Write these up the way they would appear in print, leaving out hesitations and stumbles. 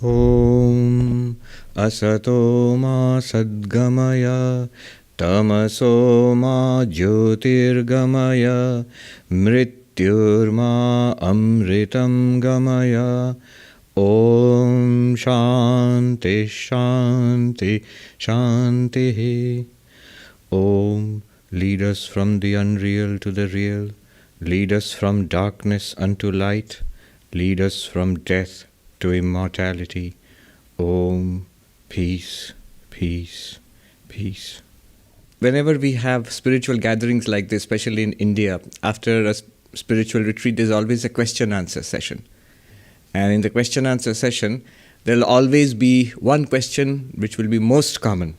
Om Asato Ma Sadgamaya Tamaso Ma Jyotirgamaya Mrityurma Amritam Gamaya. Om Shanti Shanti Shanti. Om, lead us from the unreal to the real. Lead us from darkness unto light. Lead us from death to immortality. Om, peace, peace, peace. Whenever we have spiritual gatherings like this, especially in India, after a spiritual retreat, there's always a question-answer session. And in the question-answer session, there'll always be one question which will be most common.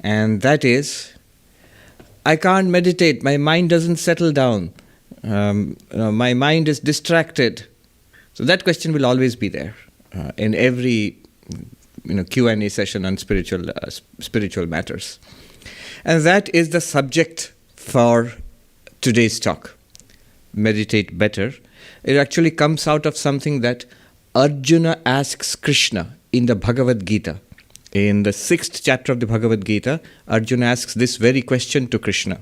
And that is, I can't meditate, my mind doesn't settle down, my mind is distracted. So that question will always be there in every Q&A session on spiritual matters. And that is the subject for today's talk, Meditate Better. It actually comes out of something that Arjuna asks Krishna in the Bhagavad Gita. In the 6th chapter of the Bhagavad Gita, Arjuna asks this very question to Krishna.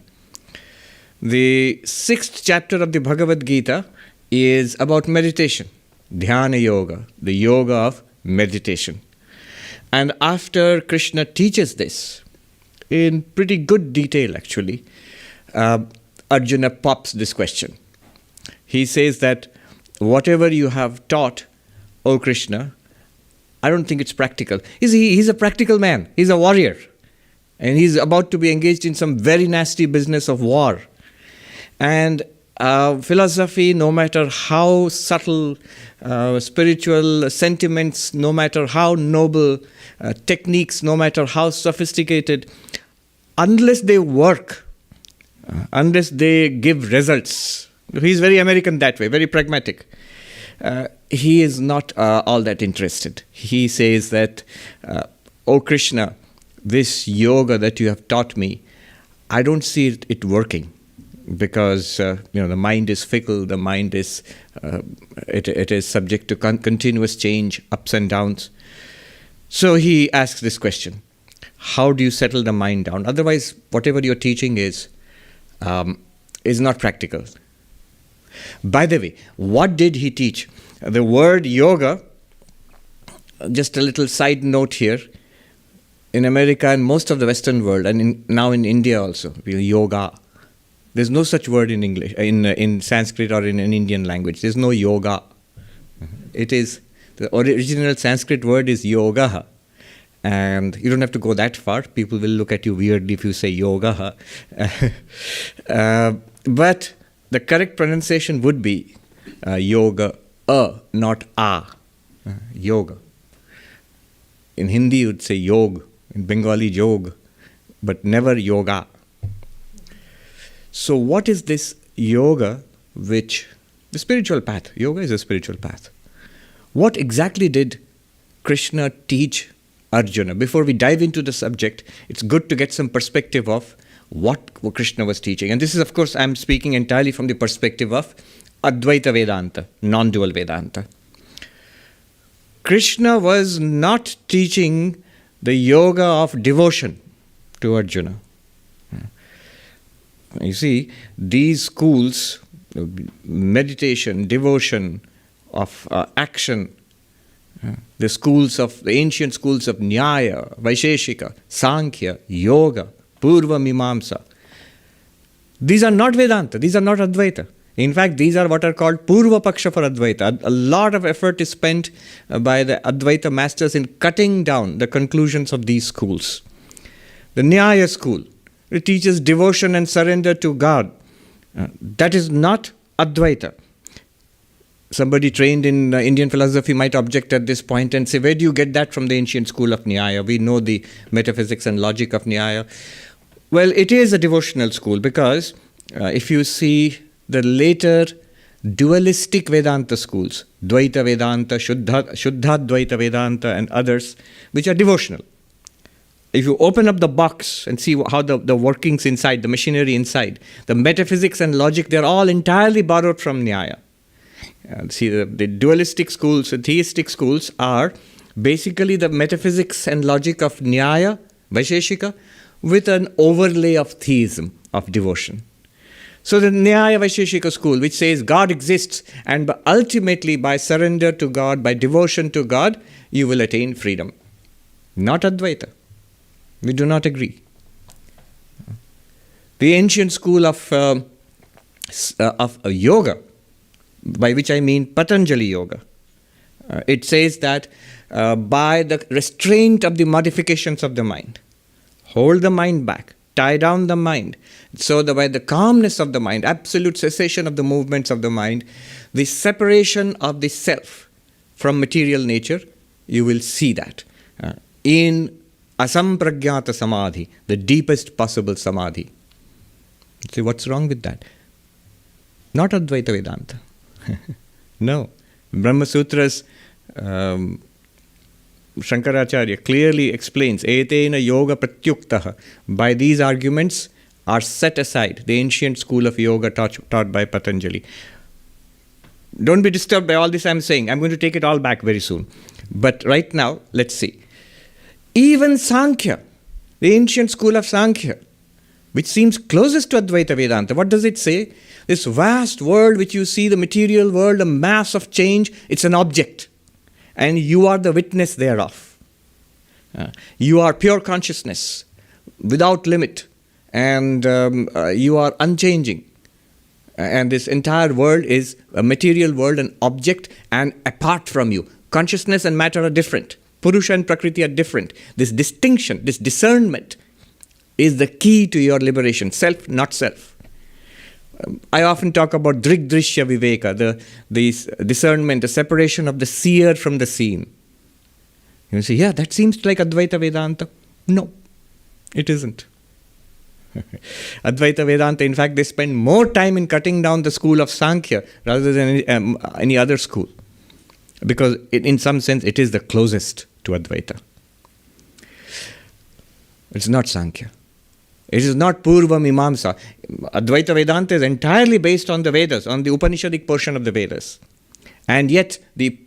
The 6th chapter of the Bhagavad Gita is about meditation, Dhyana Yoga, the yoga of meditation. And after Krishna teaches this, in pretty good detail actually, Arjuna pops this question. He says that whatever you have taught, O Krishna, I don't think it's practical. He's a practical man. He's a warrior. And he's about to be engaged in some very nasty business of war. And philosophy, no matter how subtle, spiritual sentiments, no matter how noble, techniques, no matter how sophisticated, unless they work, unless they give results, he's very American that way, very pragmatic. He is not all that interested. He says that, O Krishna, this yoga that you have taught me, I don't see it working. Because the mind is fickle, the mind is it is subject to continuous change, ups and downs. So he asks this question: how do you settle the mind down? Otherwise, whatever you're teaching is not practical. By the way, what did he teach? The word yoga. Just a little side note here. In America and most of the Western world, and now in India also, yoga. There's no such word in English, in Sanskrit or in an Indian language. There's no yoga. It is, the original Sanskrit word is yoga. And you don't have to go that far. People will look at you weirdly if you say yoga. But the correct pronunciation would be yoga, not a. Yoga. In Hindi you would say yog, in Bengali yog, but never yoga. So what is this yoga the spiritual path? Yoga is a spiritual path. What exactly did Krishna teach Arjuna? Before we dive into the subject, it's good to get some perspective of what Krishna was teaching. And this is, of course, I'm speaking entirely from the perspective of Advaita Vedanta, non-dual Vedanta. Krishna was not teaching the yoga of devotion to Arjuna. You see, these schools, meditation, devotion, of action, the ancient schools of Nyaya, Vaisheshika, Sankhya, Yoga, Purva Mimamsa, these are not Vedanta, these are not Advaita. In fact, these are what are called Purva Paksha for Advaita. A lot of effort is spent by the Advaita masters in cutting down the conclusions of these schools. The Nyaya school, it teaches devotion and surrender to God. That is not Advaita. Somebody trained in Indian philosophy might object at this point and say, where do you get that from the ancient school of Nyaya? We know the metaphysics and logic of Nyaya. Well, it is a devotional school because if you see the later dualistic Vedanta schools, Dvaita Vedanta, Shuddha Dvaita Vedanta and others, which are devotional. if you open up the box and see how the workings inside, the machinery inside, the metaphysics and logic, they're all entirely borrowed from Nyaya. See, the dualistic schools, the theistic schools are basically the metaphysics and logic of Nyaya, Vaisheshika, with an overlay of theism, of devotion. So the Nyaya Vaisheshika school, which says God exists, and ultimately by surrender to God, by devotion to God, you will attain freedom. Not Advaita. We do not agree. The ancient school of yoga, by which I mean Patanjali yoga, it says that by the restraint of the modifications of the mind, hold the mind back, tie down the mind, so that by the calmness of the mind, absolute cessation of the movements of the mind, the separation of the self from material nature, you will see that in asampragyata samadhi, the deepest possible samadhi. See, what's wrong with that? Not Advaita Vedanta. No. Brahma Sutras, Shankaracharya clearly explains, etena yoga pratyuktaha. By these arguments are set aside the ancient school of yoga taught by Patanjali. Don't be disturbed by all this I'm saying. I'm going to take it all back very soon. But right now, let's see. Even Sankhya, the ancient school of Sankhya, which seems closest to Advaita Vedanta, what does it say? This vast world which you see, the material world, a mass of change, it's an object. And you are the witness thereof. You are pure consciousness, without limit. And you are unchanging. And this entire world is a material world, an object, and apart from you. Consciousness and matter are different. Purusha and Prakriti are different. This distinction, this discernment is the key to your liberation. Self, not self. I often talk about drigdrishya viveka, the discernment, the separation of the seer from the seen. You say, yeah, that seems like Advaita Vedanta. No, it isn't. Advaita Vedanta, in fact, they spend more time in cutting down the school of Sankhya rather than any other school. Because in some sense, it is the closest to Advaita. It's not Sankhya. It is not Purva Mimamsa. Advaita Vedanta is entirely based on the Vedas, on the Upanishadic portion of the Vedas. And yet, the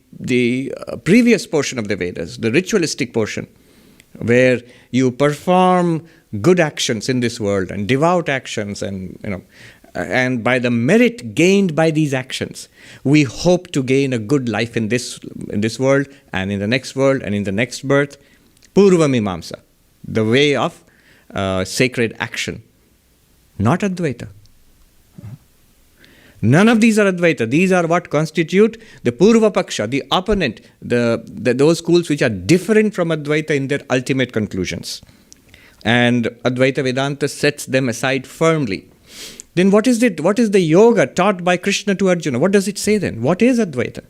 previous portion of the Vedas, the ritualistic portion, where you perform good actions in this world and devout actions, and by the merit gained by these actions, we hope to gain a good life in this world and in the next world and in the next birth. Purva Mimamsa, the way of sacred action. Not Advaita. None of these are Advaita. These are what constitute the Purva Paksha, the opponent, those schools which are different from Advaita in their ultimate conclusions. And Advaita Vedanta sets them aside firmly. Then what is it? What is the yoga taught by Krishna to Arjuna? What does it say then? What is Advaita?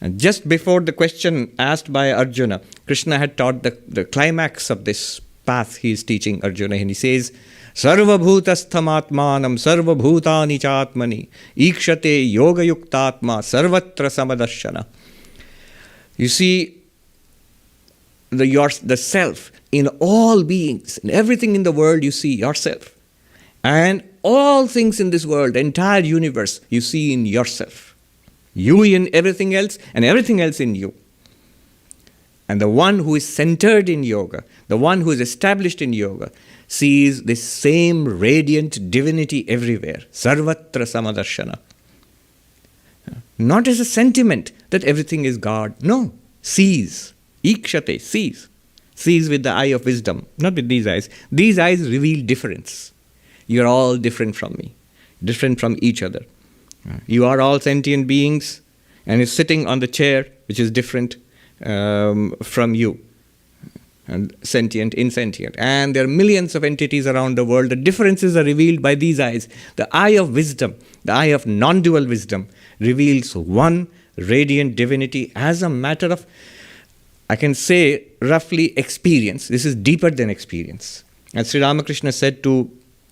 And just before the question asked by Arjuna, Krishna had taught the climax of this path he is teaching Arjuna, and he says, Sarva bhutastham atmanam sarva bhutani chatmani ikshate yoga yuktatma sarvatra samadarshana. You see, the self in all beings, in everything in the world you see yourself. And all things in this world, the entire universe, you see in yourself. You in everything else and everything else in you. And the one who is centered in yoga, the one who is established in yoga, sees this same radiant divinity everywhere. Sarvatra samadarshana. Not as a sentiment that everything is God. No. Sees. Ikshate. Sees. Sees with the eye of wisdom. Not with these eyes. These eyes reveal difference. You're all different from me. Different from each other. You are all sentient beings, and you're sitting on the chair, which is different from you, and sentient, insentient. And there are millions of entities around the world. The differences are revealed by these eyes. The eye of wisdom, the eye of non-dual wisdom, reveals one radiant divinity as a matter of, I can say, roughly experience. This is deeper than experience. As Sri Ramakrishna said to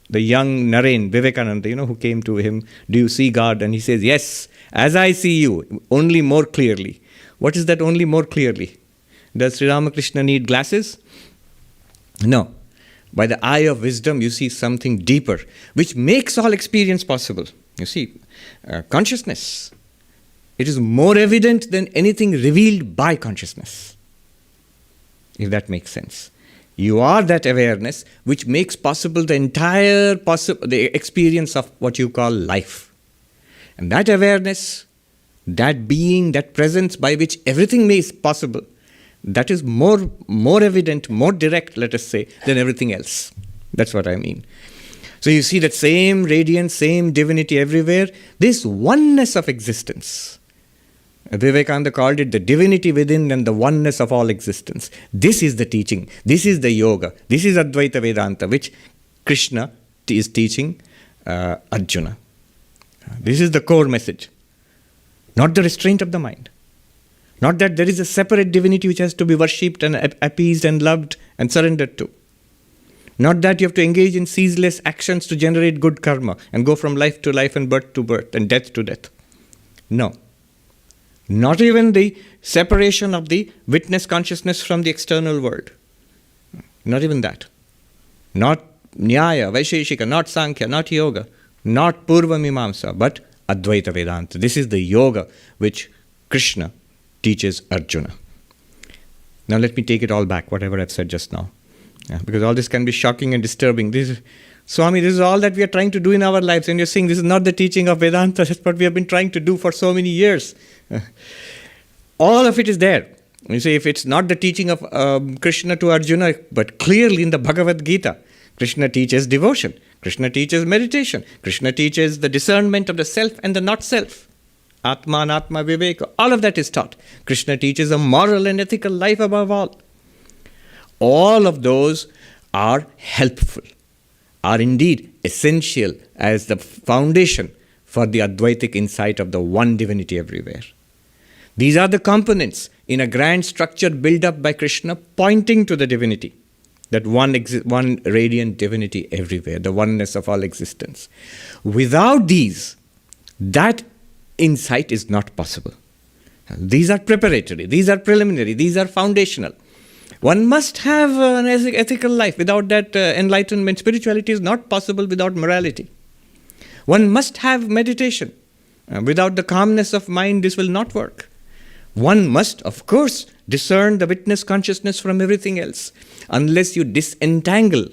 the young Naren, Vivekananda, who came to him, do you see God? And he says, yes, as I see you, only more clearly. What is that only more clearly? Does Sri Ramakrishna need glasses? No. By the eye of wisdom, you see something deeper, which makes all experience possible. You see, consciousness, it is more evident than anything revealed by consciousness, if that makes sense. You are that awareness which makes possible the entire the experience of what you call life. And that awareness, that being, that presence by which everything is possible, that is more evident, more direct, let us say, than everything else. That's what I mean. So you see that same radiance, same divinity everywhere, this oneness of existence. Vivekananda called it the divinity within and the oneness of all existence. This is the teaching. This is the yoga. This is Advaita Vedanta, which Krishna is teaching Arjuna. This is the core message. Not the restraint of the mind. Not that there is a separate divinity which has to be worshipped and appeased and loved and surrendered to. Not that you have to engage in ceaseless actions to generate good karma and go from life to life and birth to birth and death to death. No. Not even the separation of the witness consciousness from the external world. Not even that. Not Nyaya, Vaisheshika, not Sankhya, not Yoga, not Purva Mimamsa, but Advaita Vedanta. This is the yoga which Krishna teaches Arjuna. Now let me take it all back, whatever I've said just now. Because all this can be shocking and disturbing. Swami, this is all that we are trying to do in our lives. And you're saying this is not the teaching of Vedanta. That's what we have been trying to do for so many years. All of it is there. You say if it's not the teaching of Krishna to Arjuna, but clearly in the Bhagavad Gita, Krishna teaches devotion. Krishna teaches meditation. Krishna teaches the discernment of the self and the not self. Atma and Atma Viveka. All of that is taught. Krishna teaches a moral and ethical life above all. All of those are helpful, are indeed essential as the foundation for the Advaitic insight of the one divinity everywhere. These are the components in a grand structure built up by Krishna pointing to the divinity, that one radiant divinity everywhere, the oneness of all existence. Without these, that insight is not possible. These are preparatory, these are preliminary, these are foundational. One must have an ethical life. Without that enlightenment, spirituality is not possible without morality. One must have meditation. Without the calmness of mind, this will not work. One must, of course, discern the witness consciousness from everything else. Unless you disentangle,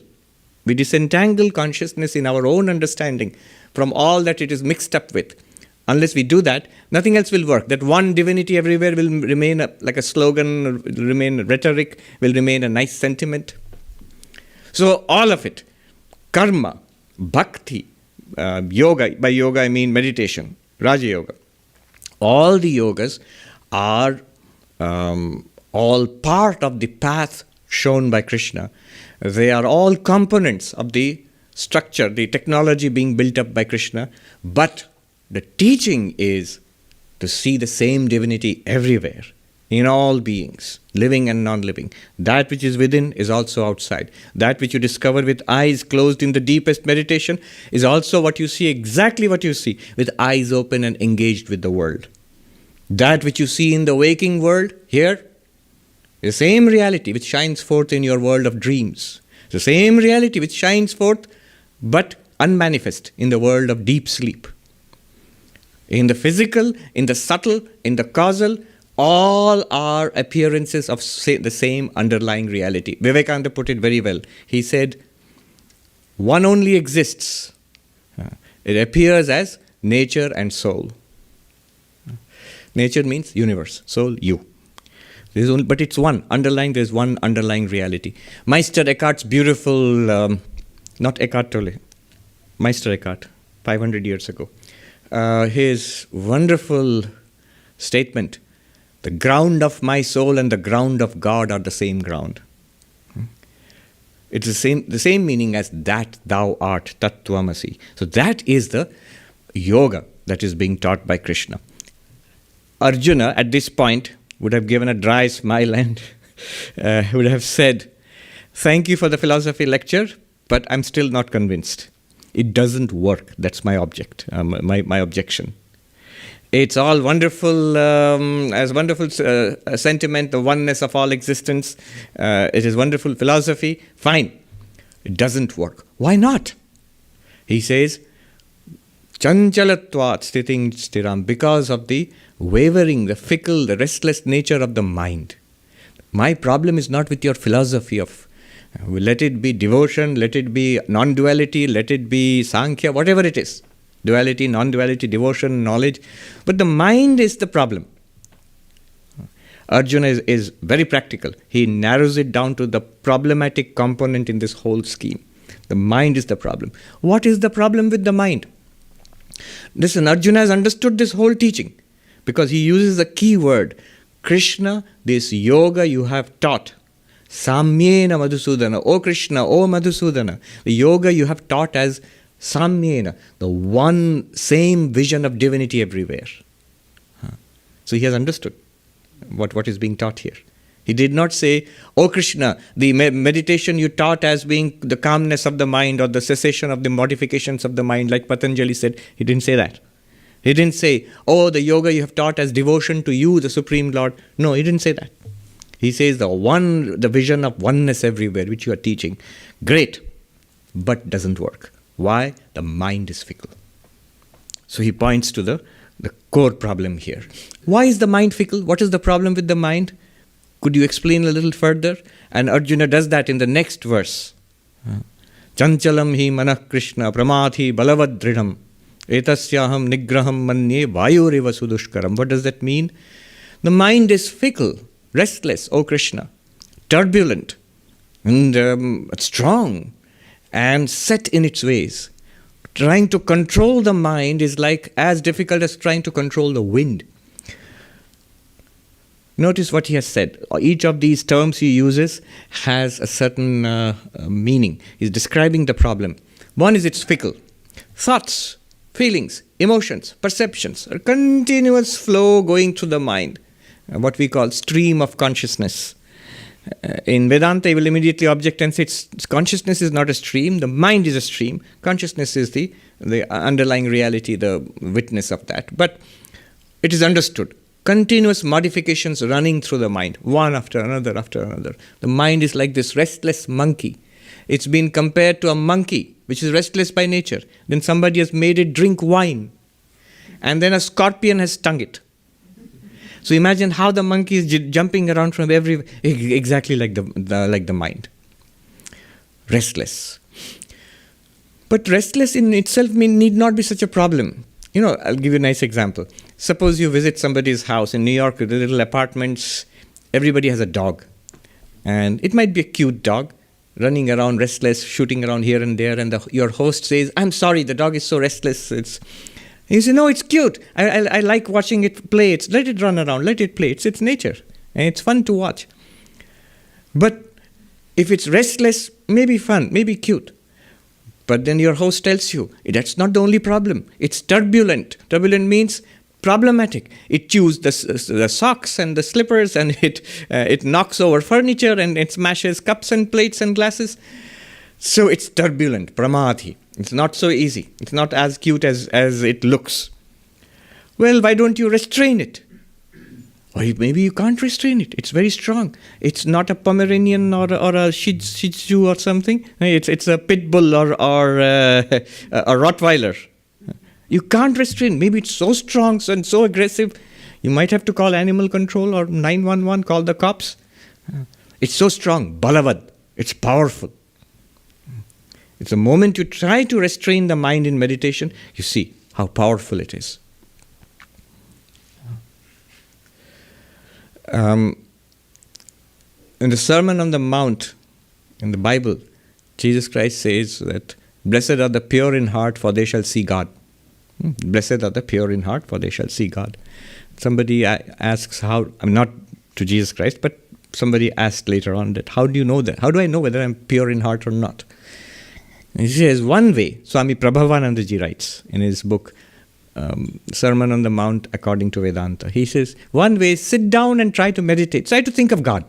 we disentangle consciousness in our own understanding from all that it is mixed up with. Unless we do that, nothing else will work. That one divinity everywhere will remain like a slogan, will remain rhetoric, will remain a nice sentiment. So all of it, karma, bhakti, yoga, by yoga I mean meditation, Raja Yoga. All the yogas are all part of the path shown by Krishna. They are all components of the structure, the technology being built up by Krishna, but the teaching is to see the same divinity everywhere, in all beings, living and non-living. That which is within is also outside. That which you discover with eyes closed in the deepest meditation is also what you see, exactly what you see, with eyes open and engaged with the world. That which you see in the waking world here, the same reality which shines forth in your world of dreams. The same reality which shines forth but unmanifest in the world of deep sleep. In the physical, in the subtle, in the causal, all are appearances of the same underlying reality. Vivekananda put it very well. He said, one only exists. It appears as nature and soul. Nature means universe, soul, you. But it's one. There's one underlying reality. Meister Eckhart's beautiful, not Eckhart Tolle, Meister Eckhart, 500 years ago. His wonderful statement, the ground of my soul and the ground of God are the same ground. It's the same meaning as that thou art, tat tvamasi. So that is the yoga that is being taught by Krishna. Arjuna at this point would have given a dry smile and would have said, thank you for the philosophy lecture, but I'm still not convinced. It doesn't work. That's my my objection. It's all wonderful, as wonderful sentiment, the oneness of all existence. It is wonderful philosophy. Fine. It doesn't work. Why not? He says, Chanchalatvat sthiting stiram, because of the wavering, the fickle, the restless nature of the mind. My problem is not with your philosophy of, let it be devotion, let it be non-duality, let it be Sankhya, whatever it is. Duality, non-duality, devotion, knowledge. But the mind is the problem. Arjuna is very practical. He narrows it down to the problematic component in this whole scheme. The mind is the problem. What is the problem with the mind? Listen, Arjuna has understood this whole teaching because he uses a key word. Krishna, this yoga you have taught. Samyena Madhusudana. O Krishna, O Madhusudana. The yoga you have taught as Samyena, the one same vision of divinity everywhere. So he has understood what is being taught here. He did not say, "Oh Krishna, the meditation you taught as being the calmness of the mind or the cessation of the modifications of the mind," like Patanjali said. He didn't say that. He didn't say, "Oh, the yoga you have taught as devotion to you, the Supreme Lord." No, he didn't say that. He says the vision of oneness everywhere, which you are teaching. Great, but doesn't work. Why? The mind is fickle. So he points to the core problem here. Why is the mind fickle? What is the problem with the mind? Could you explain a little further? And Arjuna does that in the next verse. Chanchalam hi manah Krishna pramathi balavad dridham etasyaham nigraham manye vayuriva sudushkaram. What does that mean? The mind is fickle, restless, O Krishna, turbulent, and strong, and set in its ways. Trying to control the mind is like as difficult as trying to control the wind. Notice what he has said. Each of these terms he uses has a certain meaning. He's describing the problem. One is it's fickle. Thoughts, feelings, emotions, perceptions, a continuous flow going through the mind, what we call stream of consciousness. In Vedanta, he will immediately object and say consciousness is not a stream, the mind is a stream. Consciousness is the underlying reality, the witness of that. But it is understood. Continuous modifications running through the mind, one after another after another. The mind is like this restless monkey. It's been compared to a monkey, which is restless by nature. Then somebody has made it drink wine. And then a scorpion has stung it. So imagine how the monkey is jumping around from exactly like the mind. Restless. But restless in itself need not be such a problem. I'll give you a nice example. Suppose you visit somebody's house in New York, the little apartments, everybody has a dog. And it might be a cute dog, running around restless, shooting around here and there, and your host says, "I'm sorry, the dog is so restless." You say, "No, it's cute. I like watching it play. Let it run around, let it play. It's nature. And it's fun to watch." But if it's restless, maybe fun, maybe cute. But then your host tells you, that's not the only problem. It's turbulent. Turbulent means problematic. It chews the socks and the slippers, and it knocks over furniture, and it smashes cups and plates and glasses. So it's turbulent, pramadhi. It's not so easy. It's not as cute as it looks. Well, why don't you restrain it? Or maybe you can't restrain it. It's very strong. It's not a Pomeranian or a Shih Tzu or something. It's a pit bull or a Rottweiler. You can't restrain. Maybe it's so strong and so aggressive. You might have to call animal control or 911, call the cops. It's so strong. Balavad. It's powerful. It's the moment you try to restrain the mind in meditation, you see how powerful it is. In the Sermon on the Mount, in the Bible, Jesus Christ says that, "Blessed are the pure in heart, for they shall see God." Blessed are the pure in heart, for they shall see God. Somebody asks not to Jesus Christ, but somebody asked later on that, how do you know that? How do I know whether I'm pure in heart or not? And he says, one way, Swami Prabhavanandaji writes in his book, Sermon on the Mount according to Vedanta. He says, one way, sit down and try to meditate. Try to think of God.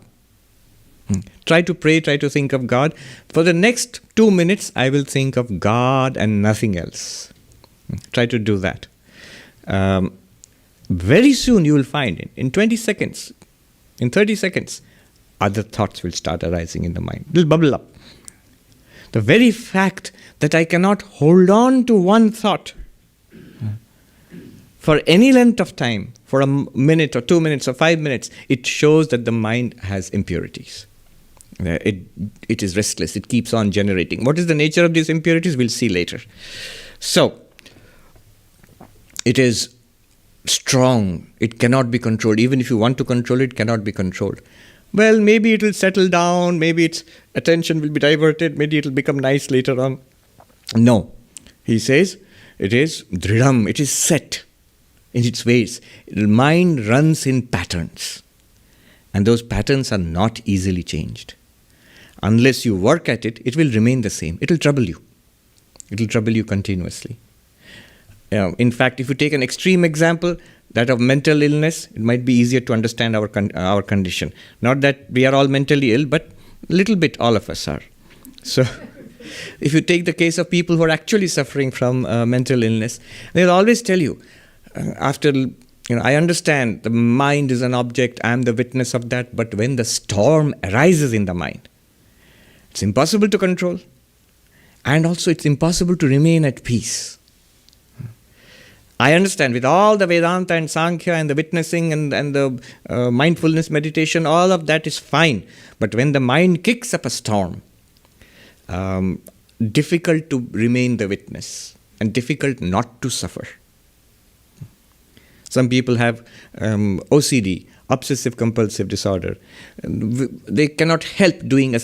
Try to pray, try to think of God. For the next 2 minutes, I will think of God and nothing else. Try to do that. very soon you will find in 20 seconds, in 30 seconds, other thoughts will start arising in the mind. It will bubble up. The very fact that I cannot hold on to one thought for any length of time, for a minute or 2 minutes or 5 minutes, it shows that the mind has impurities. It is restless. It keeps on generating. What is the nature of these impurities? We'll see later. So, it is strong. It cannot be controlled. Even if you want to control it, cannot be controlled. Well, maybe it will settle down. Maybe its attention will be diverted. Maybe it will become nice later on. No. He says, it is dridam. It is set in its ways. The mind runs in patterns. And those patterns are not easily changed. Unless you work at it, it will remain the same. It will trouble you. It will trouble you continuously. In fact, if you take an extreme example, that of mental illness, it might be easier to understand our condition. Not that we are all mentally ill, but a little bit all of us are. So, if you take the case of people who are actually suffering from mental illness, they'll always tell you, I understand the mind is an object, I am the witness of that, but when the storm arises in the mind, it's impossible to control, and also it's impossible to remain at peace. I understand with all the Vedanta and Sankhya and the witnessing and the mindfulness meditation, all of that is fine. But when the mind kicks up a storm, difficult to remain the witness and difficult not to suffer. Some people have OCD, obsessive compulsive disorder. They cannot help doing a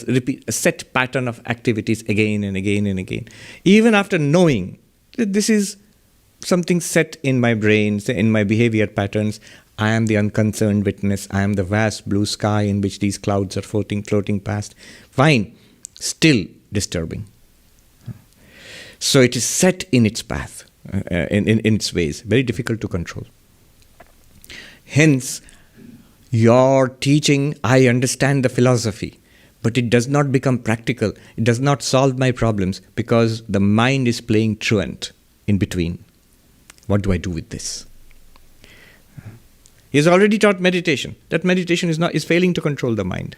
set pattern of activities again and again and again. Even after knowing that this is something set in my brain, in my behavior patterns, I am the unconcerned witness, I am the vast blue sky in which these clouds are floating past. Fine, still disturbing. So it is set in its path, in its ways, very difficult to control. Hence, your teaching, I understand the philosophy, but it does not become practical. It does not solve my problems because the mind is playing truant in between. What do I do with this? He has already taught meditation. That meditation is failing to control the mind.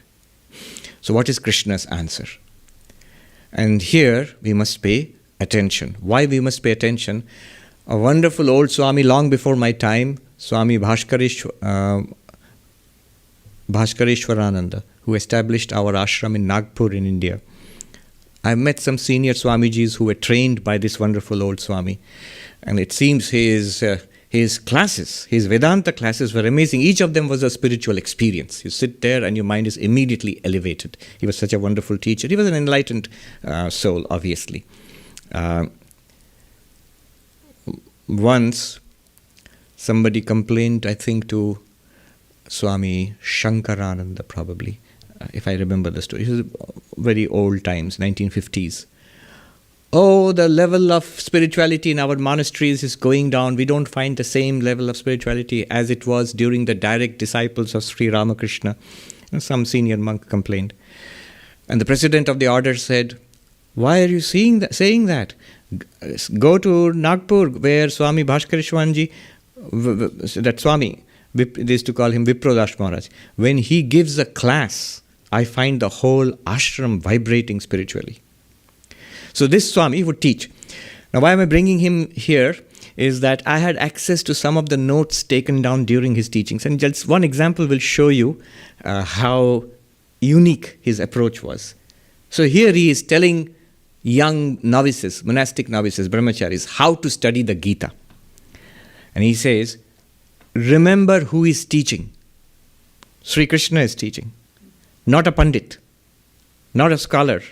So what is Krishna's answer? And here we must pay attention. Why we must pay attention? A wonderful old Swami long before my time, Swami Bhaskar-Ishwarananda, who established our ashram in Nagpur in India. I've met some senior Swamijis who were trained by this wonderful old Swami. And it seems his classes, his Vedanta classes were amazing. Each of them was a spiritual experience. You sit there and your mind is immediately elevated. He was such a wonderful teacher. He was an enlightened soul, obviously. Once, somebody complained, I think, to Swami Shankarananda, probably, if I remember the story. It was very old times, 1950s. Oh, the level of spirituality in our monasteries is going down. We don't find the same level of spirituality as it was during the direct disciples of Sri Ramakrishna. Some senior monk complained. And the president of the order said, why are you saying that? Go to Nagpur where Swami Bhaskar-Ishwanji, that Swami, they used to call him Viprodash Maharaj. When he gives a class, I find the whole ashram vibrating spiritually. So this Swami would teach. Now why am I bringing him here is that I had access to some of the notes taken down during his teachings. And just one example will show you how unique his approach was. So here he is telling young novices, monastic novices, brahmacharis, how to study the Gita. And he says, remember who is teaching. Sri Krishna is teaching. Not a pandit, not a scholar,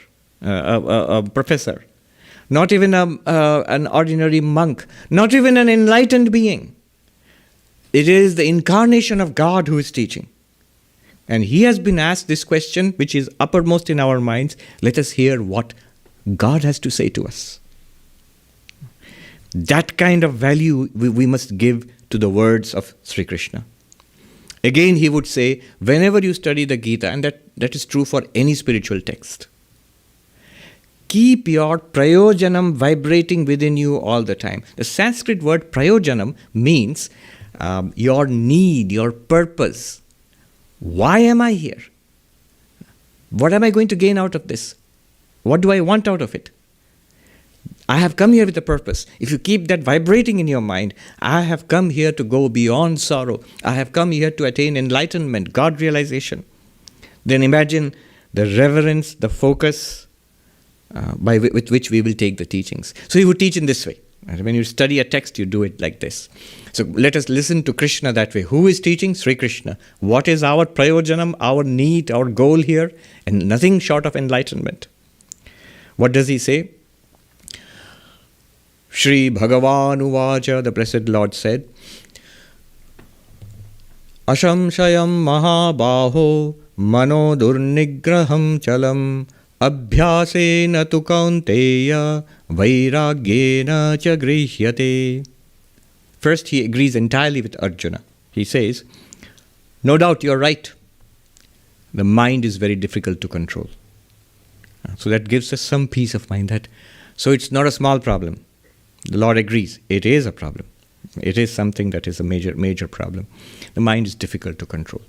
a professor, not even an ordinary monk, not even an enlightened being. It is the incarnation of God who is teaching. And he has been asked this question, which is uppermost in our minds. Let us hear what God has to say to us. That kind of value we must give to the words of Sri Krishna. Again, he would say, whenever you study the Gita, and that is true for any spiritual text, keep your prayojanam vibrating within you all the time. The Sanskrit word prayojanam means your need, your purpose. Why am I here? What am I going to gain out of this? What do I want out of it? I have come here with a purpose. If you keep that vibrating in your mind, I have come here to go beyond sorrow. I have come here to attain enlightenment, God realization. Then imagine the reverence, the focus with which we will take the teachings. So he would teach in this way. And when you study a text, you do it like this. So let us listen to Krishna that way. Who is teaching? Sri Krishna. What is our prayojanam, our need, our goal here? And nothing short of enlightenment. What does he say? Shri Bhagavan Uvacha, the Blessed Lord said, Ashamshayam Mahabaho Mano Durnigraham Chalam Abhyasena tu kaunteya Vairagyena cha grihyate. First, he agrees entirely with Arjuna. He says, no doubt you're right. The mind is very difficult to control. So that gives us some peace of mind. So it's not a small problem. The Lord agrees. It is a problem. It is something that is a major problem. The mind is difficult to control.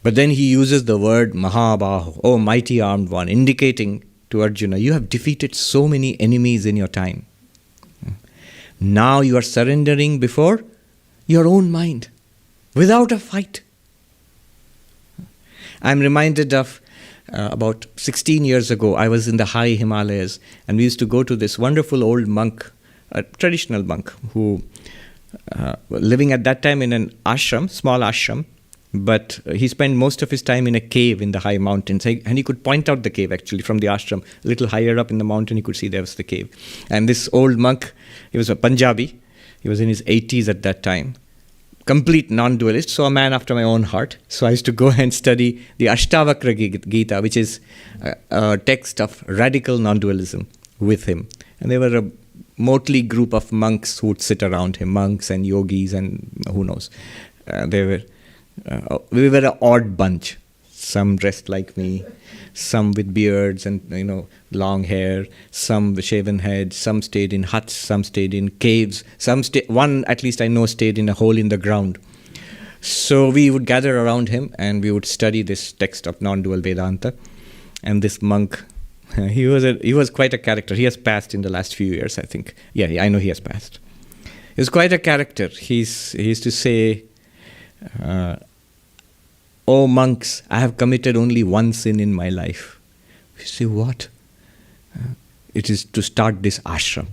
But then he uses the word Mahabaho, oh mighty armed one, indicating to Arjuna, you have defeated so many enemies in your time. Now you are surrendering before your own mind, without a fight. I'm reminded of about 16 years ago, I was in the high Himalayas, and we used to go to this wonderful old monk, a traditional monk, who living at that time in an ashram, small ashram, but he spent most of his time in a cave in the high mountains, and he could point out the cave actually from the ashram. A little higher up in the mountain, he could see there was the cave. And this old monk, he was a Punjabi, he was in his 80s at that time, complete non-dualist, so a man after my own heart. So I used to go and study the Ashtavakra Gita, which is a text of radical non-dualism with him. And there were a motley group of monks who would sit around him, monks and yogis and who knows. We were an odd bunch. Some dressed like me, some with beards and long hair, some with shaven heads, some stayed in huts, some stayed in caves, one at least I know stayed in a hole in the ground. So we would gather around him and we would study this text of non-dual Vedanta. And this monk, he was quite a character. He has passed in the last few years, I think. Yeah, I know he has passed. He was quite a character. He used to say, oh monks, I have committed only one sin in my life. You say, what? It is to start this ashram.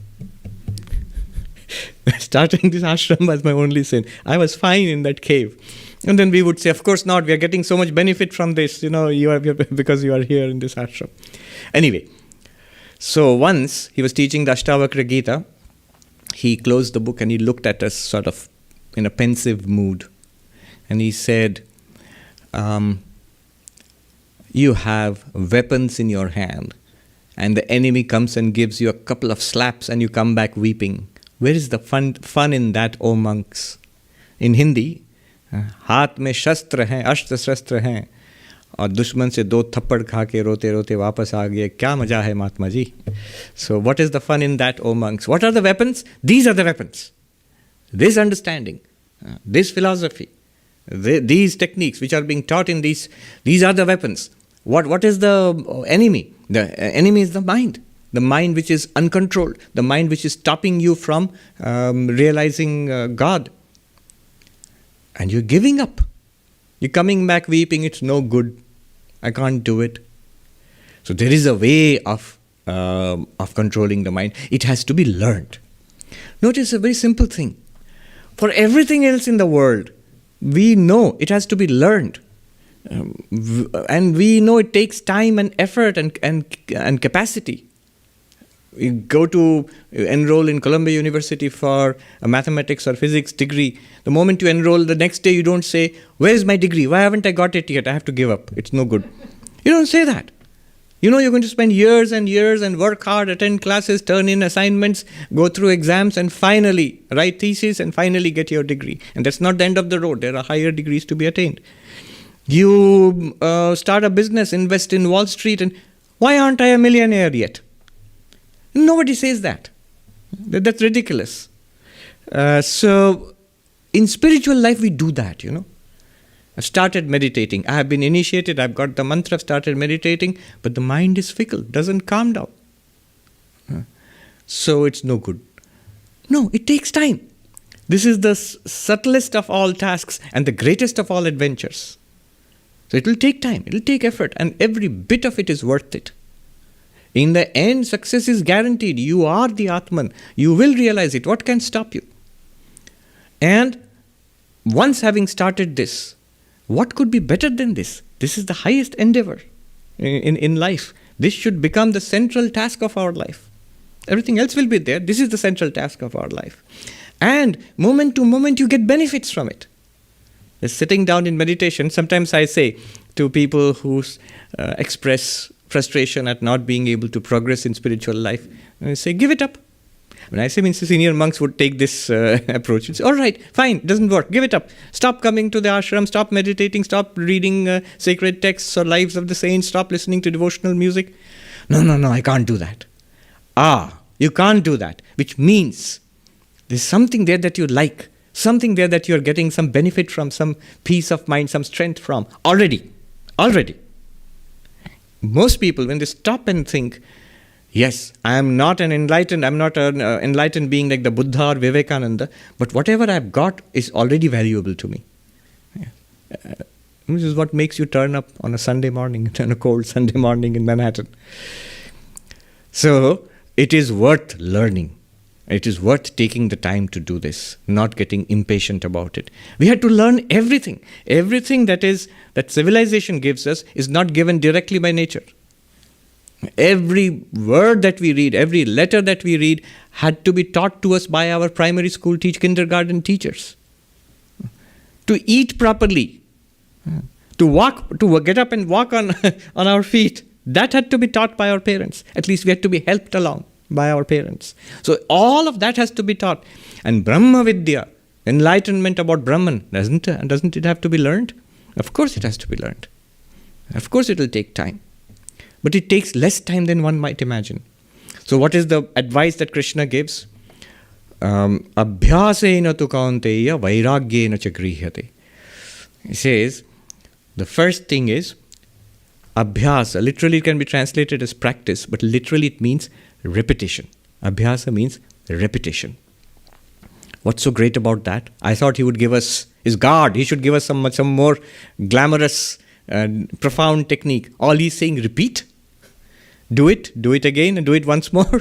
Starting this ashram was my only sin. I was fine in that cave. And then we would say, of course not, we are getting so much benefit from this, because you are here in this ashram. Anyway, so once he was teaching the Ashtavakra Gita, he closed the book and he looked at us sort of in a pensive mood. And he said, you have weapons in your hand and the enemy comes and gives you a couple of slaps and you come back weeping. Where is the fun in that, O monks? In Hindi, हाथ में शस्त्र हैं, अस्त्र शस्त्र हैं और दुश्मन से दो थप्पड़ खा के रोते रोते वापस आ गए, क्या मजा है Mahatma ji. So what is the fun in that, O monks? What are the weapons? These are the weapons. This understanding, this philosophy, these techniques which are being taught in these are the weapons. What is the enemy? The enemy is the mind. The mind which is uncontrolled. The mind which is stopping you from realizing God. And you're giving up. You're coming back weeping, it's no good. I can't do it. So there is a way of controlling the mind. It has to be learned. Notice a very simple thing. For everything else in the world, we know it has to be learned. And we know it takes time and effort and capacity. You go to enroll in Columbia University for a mathematics or physics degree. The moment you enroll, the next day you don't say, where is my degree? Why haven't I got it yet? I have to give up. It's no good. You don't say that. You know you're going to spend years and years and work hard, attend classes, turn in assignments, go through exams, and finally write thesis and finally get your degree. And that's not the end of the road. There are higher degrees to be attained. You start a business, invest in Wall Street, and why aren't I a millionaire yet? Nobody says that. That's ridiculous. So In spiritual life, we do that, I've started meditating. I have been initiated. I've got the mantra. I've started meditating. But the mind is fickle. Doesn't calm down. So it's no good. No, it takes time. This is the subtlest of all tasks and the greatest of all adventures. So it will take time. It will take effort. And every bit of it is worth it. In the end, success is guaranteed. You are the Atman. You will realize it. What can stop you? And once having started this, what could be better than this? This is the highest endeavor in life. This should become the central task of our life. Everything else will be there. This is the central task of our life. And moment to moment, you get benefits from it. Just sitting down in meditation, sometimes I say to people who express frustration at not being able to progress in spiritual life, I say, give it up. When I say senior monks would take this approach, it's all right, fine, it doesn't work, give it up. Stop coming to the ashram, stop meditating, stop reading sacred texts or lives of the saints, stop listening to devotional music. No, I can't do that. You can't do that, which means there's something there that you like, something there that you're getting some benefit from, some peace of mind, some strength from, already. Most people, when they stop and think, yes, I'm not an enlightened being like the Buddha or Vivekananda, but whatever I've got is already valuable to me. This is what makes you turn up on a Sunday morning, on a cold Sunday morning in Manhattan. So, it is worth learning. It is worth taking the time to do this, not getting impatient about it. We had to learn everything. Everything that civilization gives us is not given directly by nature. Every word that we read, every letter that we read had to be taught to us by our primary school kindergarten teachers. To eat properly, to get up and walk on our feet, that had to be taught by our parents. At least we had to be helped along by our parents. So all of that has to be taught. And Brahma Vidya, enlightenment about Brahman, doesn't it have to be learned? Of course it has to be learned. Of course it will take time. But it takes less time than one might imagine. So what is the advice that Krishna gives? Abhyasena tu kaunteya vairagyena cha grihyate. He says, the first thing is, abhyasa, literally it can be translated as practice, but literally it means repetition. Abhyasa means repetition. What's so great about that? I thought he would give us his guard. He should give us some more glamorous, profound technique. All he's saying, repeat. Do it again, and do it once more.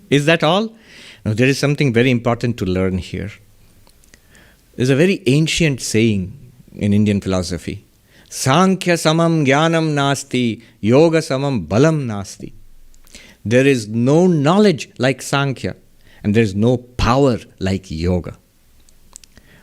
Is that all? No, there is something very important to learn here. There's a very ancient saying in Indian philosophy. Sankhya samam jnanam nasti, yoga samam balam nasti. There is no knowledge like Sankhya, and there is no power like yoga.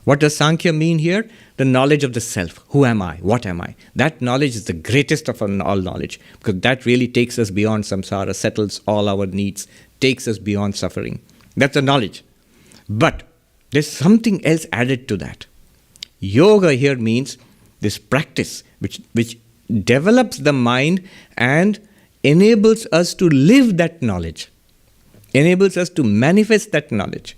What does Sankhya mean here? The knowledge of the self. Who am I? What am I? That knowledge is the greatest of all knowledge, because that really takes us beyond samsara, settles all our needs, takes us beyond suffering. That's the knowledge. But there's something else added to that. Yoga here means this practice which develops the mind and enables us to live that knowledge, enables us to manifest that knowledge,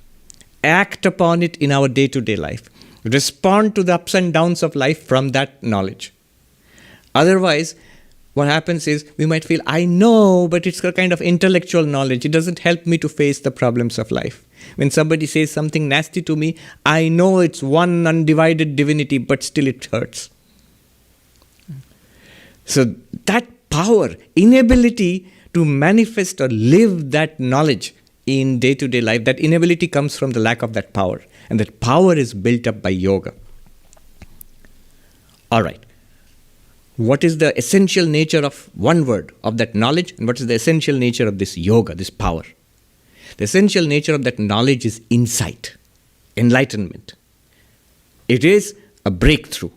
act upon it in our day-to-day life, respond to the ups and downs of life from that knowledge. Otherwise, what happens is we might feel, I know, but it's a kind of intellectual knowledge. It doesn't help me to face the problems of life. When somebody says something nasty to me, I know it's one undivided divinity, but still it hurts. So that power, inability to manifest or live that knowledge in day-to-day life, that inability comes from the lack of that power. And that power is built up by yoga. All right. What is the essential nature of one word, of that knowledge? And what is the essential nature of this yoga, this power? The essential nature of that knowledge is insight, enlightenment. It is a breakthrough.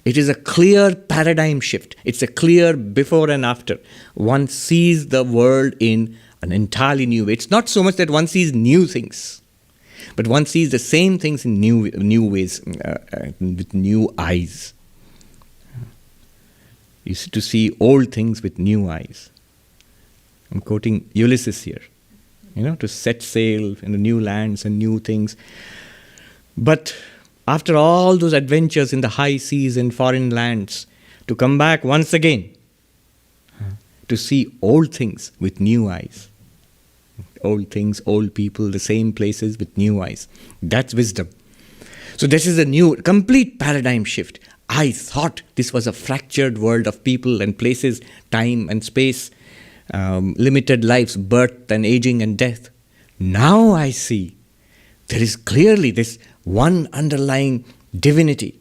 It is a clear paradigm shift. It's a clear before and after. One sees the world in an entirely new way. It's not so much that one sees new things, but one sees the same things in new ways, with new eyes. You see, to see old things with new eyes. I'm quoting Ulysses here. To set sail in the new lands and new things. But after all those adventures in the high seas and foreign lands, to come back once again, to see old things with new eyes. Old things, old people, the same places with new eyes. That's wisdom. So this is a new, complete paradigm shift. I thought this was a fractured world of people and places, time and space, limited lives, birth and aging and death. Now I see there is clearly this one underlying divinity,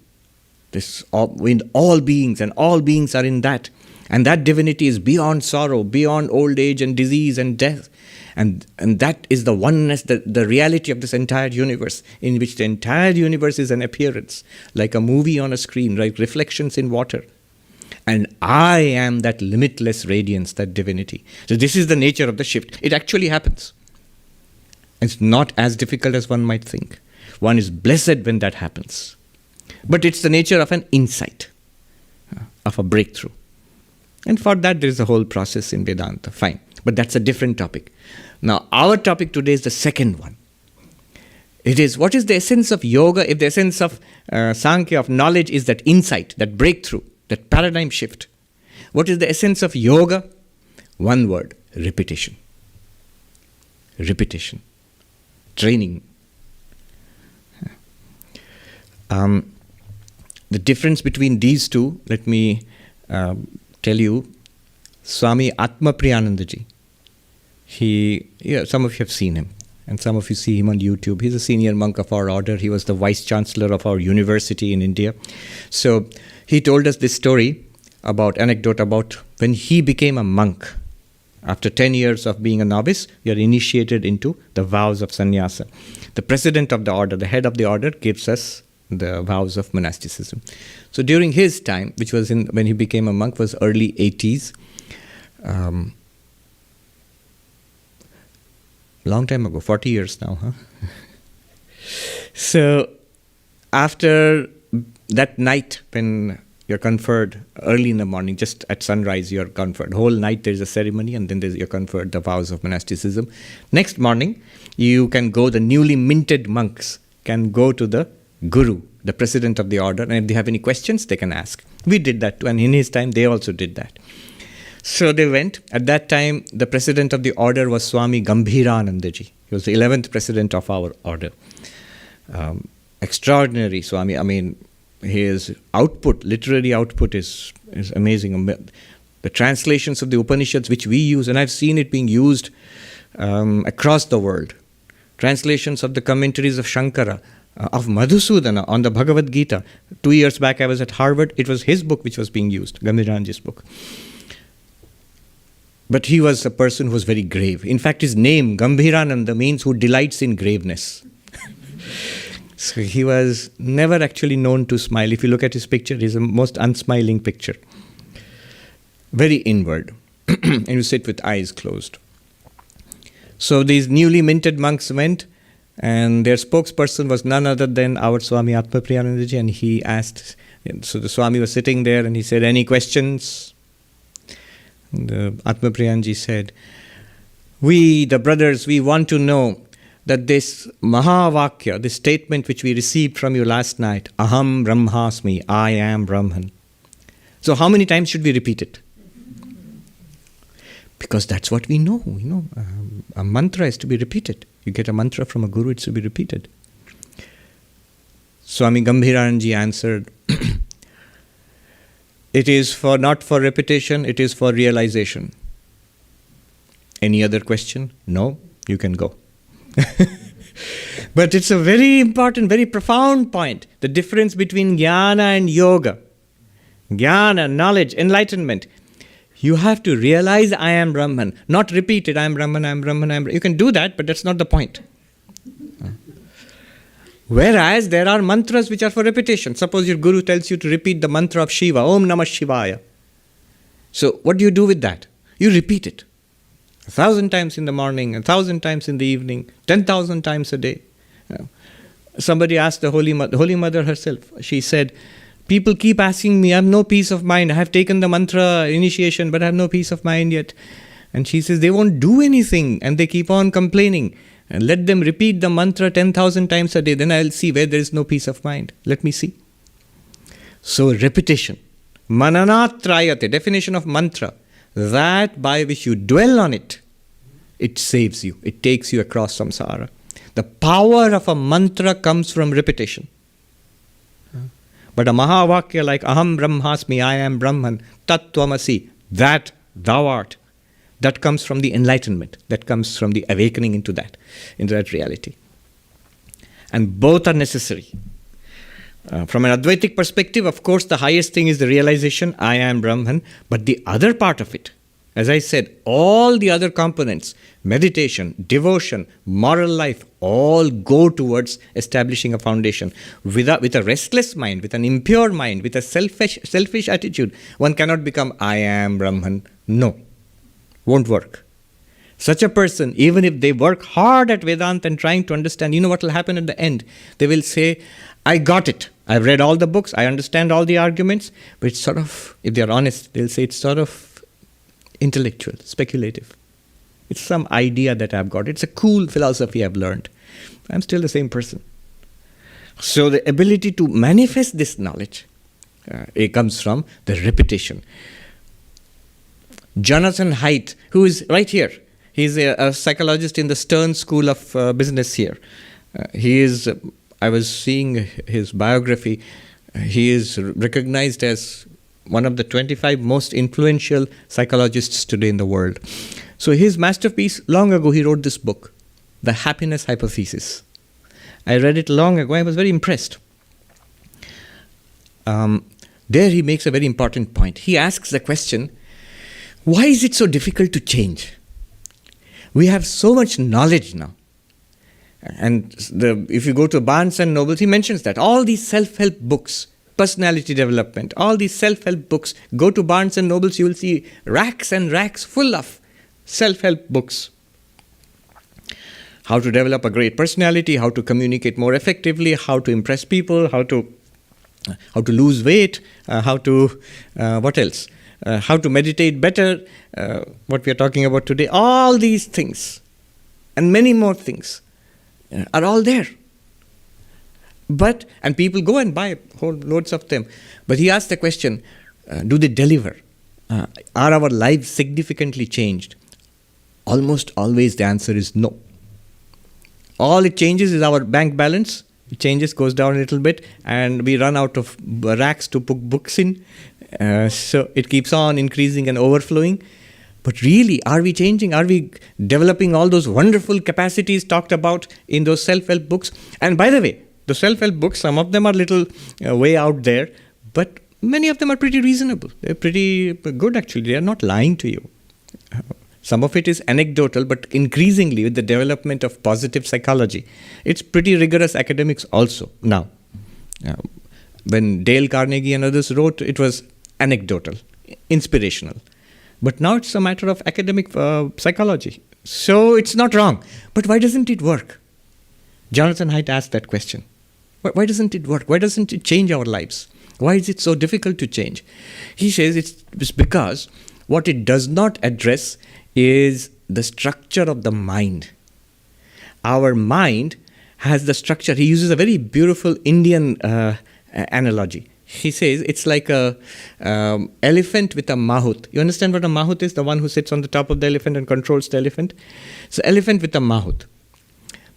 this in all beings, and all beings are in that. And that divinity is beyond sorrow, beyond old age and disease and death. And that is the oneness, the reality of this entire universe, in which the entire universe is an appearance, like a movie on a screen, like reflections in water. And I am that limitless radiance, that divinity. So this is the nature of the shift. It actually happens. It's not as difficult as one might think. One is blessed when that happens. But it's the nature of an insight, of a breakthrough. And for that there is a whole process in Vedanta. Fine. But that's a different topic. Now, our topic today is the second one. It is, what is the essence of yoga? If the essence of Sankhya, of knowledge, is that insight, that breakthrough, that paradigm shift. What is the essence of yoga? One word, repetition. Repetition. Training. The difference between these two, let me tell you, Swami Sarvapriyananda ji. Some of you have seen him, and some of you see him on YouTube. He's a senior monk of our order. He was the vice chancellor of our university in India. So he told us this anecdote about when he became a monk. After 10 years of being a novice, you are initiated into the vows of sannyasa. The president of the order, the head of the order, gives us the vows of monasticism. So during his time, which was when he became a monk, was early 80s. Long time ago, 40 years now, huh? So, after that night when you're conferred, early in the morning, just at sunrise, you're conferred. Whole night there's a ceremony, and then you're conferred the vows of monasticism. Next morning, you can go, the newly minted monks can go to the guru, the president of the order, and if they have any questions, they can ask. We did that too, and in his time, they also did that. So they went. At that time, the president of the order was Swami Gambhirananda ji. He was the 11th president of our order. Extraordinary Swami. I mean, his output, literary output is amazing. The translations of the Upanishads which we use, and I've seen it being used across the world. Translations of the commentaries of Shankara, of Madhusudana on the Bhagavad Gita. 2 years back I was at Harvard. It was his book which was being used, Gambhiranandaji's book. But he was a person who was very grave. In fact, his name, Gambhirananda, means who delights in graveness. So he was never actually known to smile. If you look at his picture, he's the most unsmiling picture. Very inward. And you sit with eyes closed. So these newly minted monks went, and their spokesperson was none other than our Swami Sarvapriyananda ji, and he asked, so the Swami was sitting there and he said, any questions? The Sarvapriyananda said, we, the brothers, we want to know that this Mahavakya, this statement which we received from you last night, Aham Brahmasmi, I am Brahman. So how many times should we repeat it? Because that's what we know. A mantra is to be repeated. You get a mantra from a guru, it's to be repeated. Swami Gambhirananda answered, it is not for repetition, it is for realization. Any other question? No? You can go. But it's a very important, very profound point. The difference between jnana and yoga. Jnana, knowledge, enlightenment. You have to realize I am Brahman. Not repeat it, I am Brahman, I am Brahman, I am Brahman. You can do that, but that's not the point. Whereas there are mantras which are for repetition. Suppose your guru tells you to repeat the mantra of Shiva, Om Namah Shivaya. So what do you do with that? You repeat it 1,000 times in the morning, 1,000 times in the evening, 10,000 times a day. Somebody asked the Holy Mother herself. She said, people keep asking me, I have no peace of mind. I have taken the mantra initiation, but I have no peace of mind yet. And she says, they won't do anything and they keep on complaining. and let them repeat the mantra 10,000 times a day. Then I'll see where there is no peace of mind. Let me see. So repetition. Mananat trayate, definition of mantra. That by which you dwell on it, it saves you. It takes you across samsara. The power of a mantra comes from repetition. But a mahavakya like aham brahmasmi, I am Brahman, tat tvamasi, that thou art, that comes from the enlightenment, that comes from the awakening into that reality. And both are necessary. From an Advaitic perspective, of course, the highest thing is the realization, I am Brahman, but the other part of it, as I said, all the other components, meditation, devotion, moral life, all go towards establishing a foundation. With a restless mind, with an impure mind, with a selfish attitude, one cannot become I am Brahman. No, won't work. Such a person, even if they work hard at Vedanta and trying to understand, you know what will happen at the end? They will say, I got it. I've read all the books. I understand all the arguments. But it's sort of, if they're honest, they'll say it's sort of intellectual, speculative. It's some idea that I've got. It's a cool philosophy I've learned. I'm still the same person. So the ability to manifest this knowledge, it comes from the repetition. Jonathan Haidt, who is right here, he's a psychologist in the Stern School of Business here. I was seeing his biography. He is recognized as one of the 25 most influential psychologists today in the world. So his masterpiece, long ago he wrote this book, The Happiness Hypothesis. I read it long ago. I was very impressed. There he makes a very important point. He asks the question, why is it so difficult to change? We have so much knowledge now. And if you go to Barnes and Noble, he mentions that all these self-help books, personality development, all these self-help books, go to Barnes and Nobles, you will see racks and racks full of self-help books. How to develop a great personality, how to communicate more effectively, how to impress people, how to lose weight, what else? How to meditate better, what we are talking about today. All these things and many more things are all there. And people go and buy whole loads of them. But he asked the question, do they deliver? Are our lives significantly changed? Almost always the answer is no. All it changes is our bank balance. It changes, goes down a little bit, and we run out of racks to put books in. So it keeps on increasing and overflowing. But really, are we changing? Are we developing all those wonderful capacities talked about in those self-help books? And by the way, the self-help books, some of them are little way out there, but many of them are pretty reasonable. They're pretty good, actually. They are not lying to you. Some of it is anecdotal, but increasingly with the development of positive psychology, it's pretty rigorous academics also now. When Dale Carnegie and others wrote, it was anecdotal, inspirational. But now it's a matter of academic psychology. So it's not wrong. But why doesn't it work? Jonathan Haidt asked that question. Why doesn't it work? Why doesn't it change our lives? Why is it so difficult to change? He says it's because what it does not address is the structure of the mind. Our mind has the structure. He uses a very beautiful Indian analogy. He says it's like a elephant with a mahout. You understand what a mahout is? The one who sits on the top of the elephant and controls the elephant. So elephant with a mahout.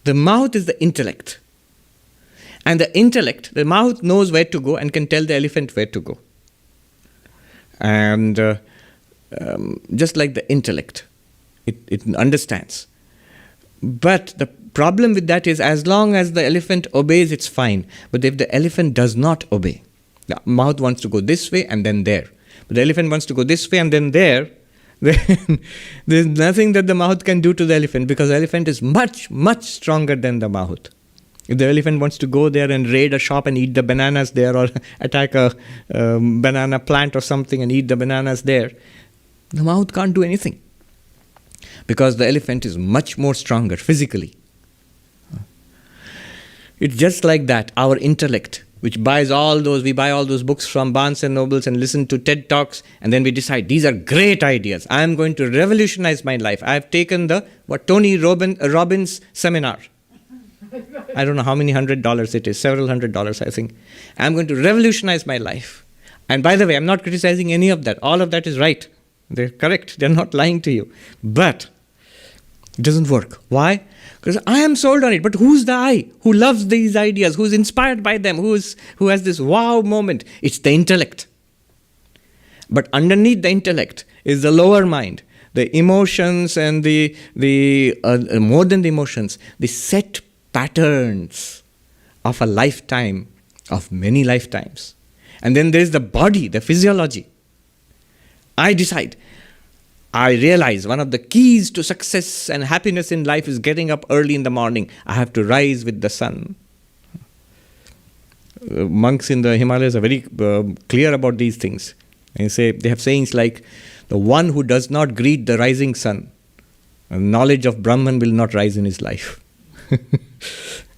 The mahout is the intellect. And the intellect, the mahout knows where to go and can tell the elephant where to go. And just like the intellect, it understands. But the problem with that is as long as the elephant obeys, it's fine. But if the elephant does not obey, the mouth wants to go this way and then there. But the elephant wants to go this way and then there. Then there's nothing that the mouth can do to the elephant because the elephant is much, much stronger than the mouth. If the elephant wants to go there and raid a shop and eat the bananas there or attack a banana plant or something and eat the bananas there, the mouth can't do anything because the elephant is much more stronger physically. It's just like that. Our intellect which buys all those, we buy all those books from Barnes and Nobles and listen to TED Talks, and then we decide, these are great ideas. I am going to revolutionize my life. I have taken the Tony Robbins seminar. I don't know how many $100 it is, several $100, I think. I'm going to revolutionize my life. And by the way, I'm not criticizing any of that. All of that is right. They're correct. They're not lying to you. But it doesn't work. Why? Because I am sold on it. But who's the I who loves these ideas, who's inspired by them, who has this wow moment? It's the intellect. But underneath the intellect is the lower mind, the emotions and the more than the emotions, the set patterns of a lifetime, of many lifetimes. And then there is the body, the physiology. I decide. I realize one of the keys to success and happiness in life is getting up early in the morning. I have to rise with the sun. Monks in the Himalayas are very clear about these things. They have sayings like, the one who does not greet the rising sun, knowledge of Brahman will not rise in his life.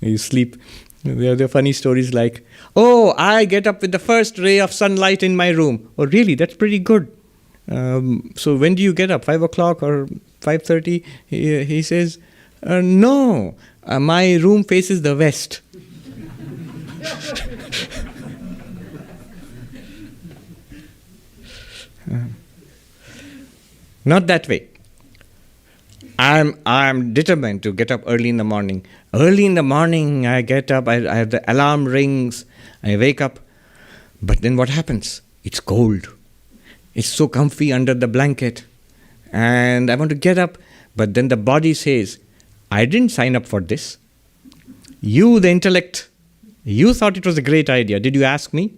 You sleep. There are funny stories like, oh, I get up with the first ray of sunlight in my room. Oh, really? That's pretty good. So when do you get up? 5 o'clock or 5:30? He says, no, my room faces the west. Not that way. I'm determined to get up early in the morning. Early in the morning, I get up, I have the alarm rings, I wake up. But then what happens? It's cold. It's so comfy under the blanket. And I want to get up, but then the body says, I didn't sign up for this. You, the intellect, you thought it was a great idea. Did you ask me?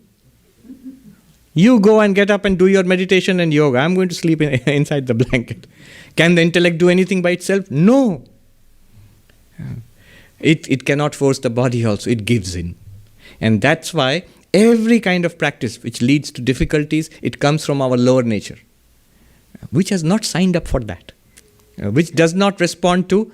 You go and get up and do your meditation and yoga. I'm going to sleep inside the blanket. Can the intellect do anything by itself? No. It cannot force the body also. It gives in. And that's why every kind of practice which leads to difficulties, it comes from our lower nature, which has not signed up for that, which does not respond to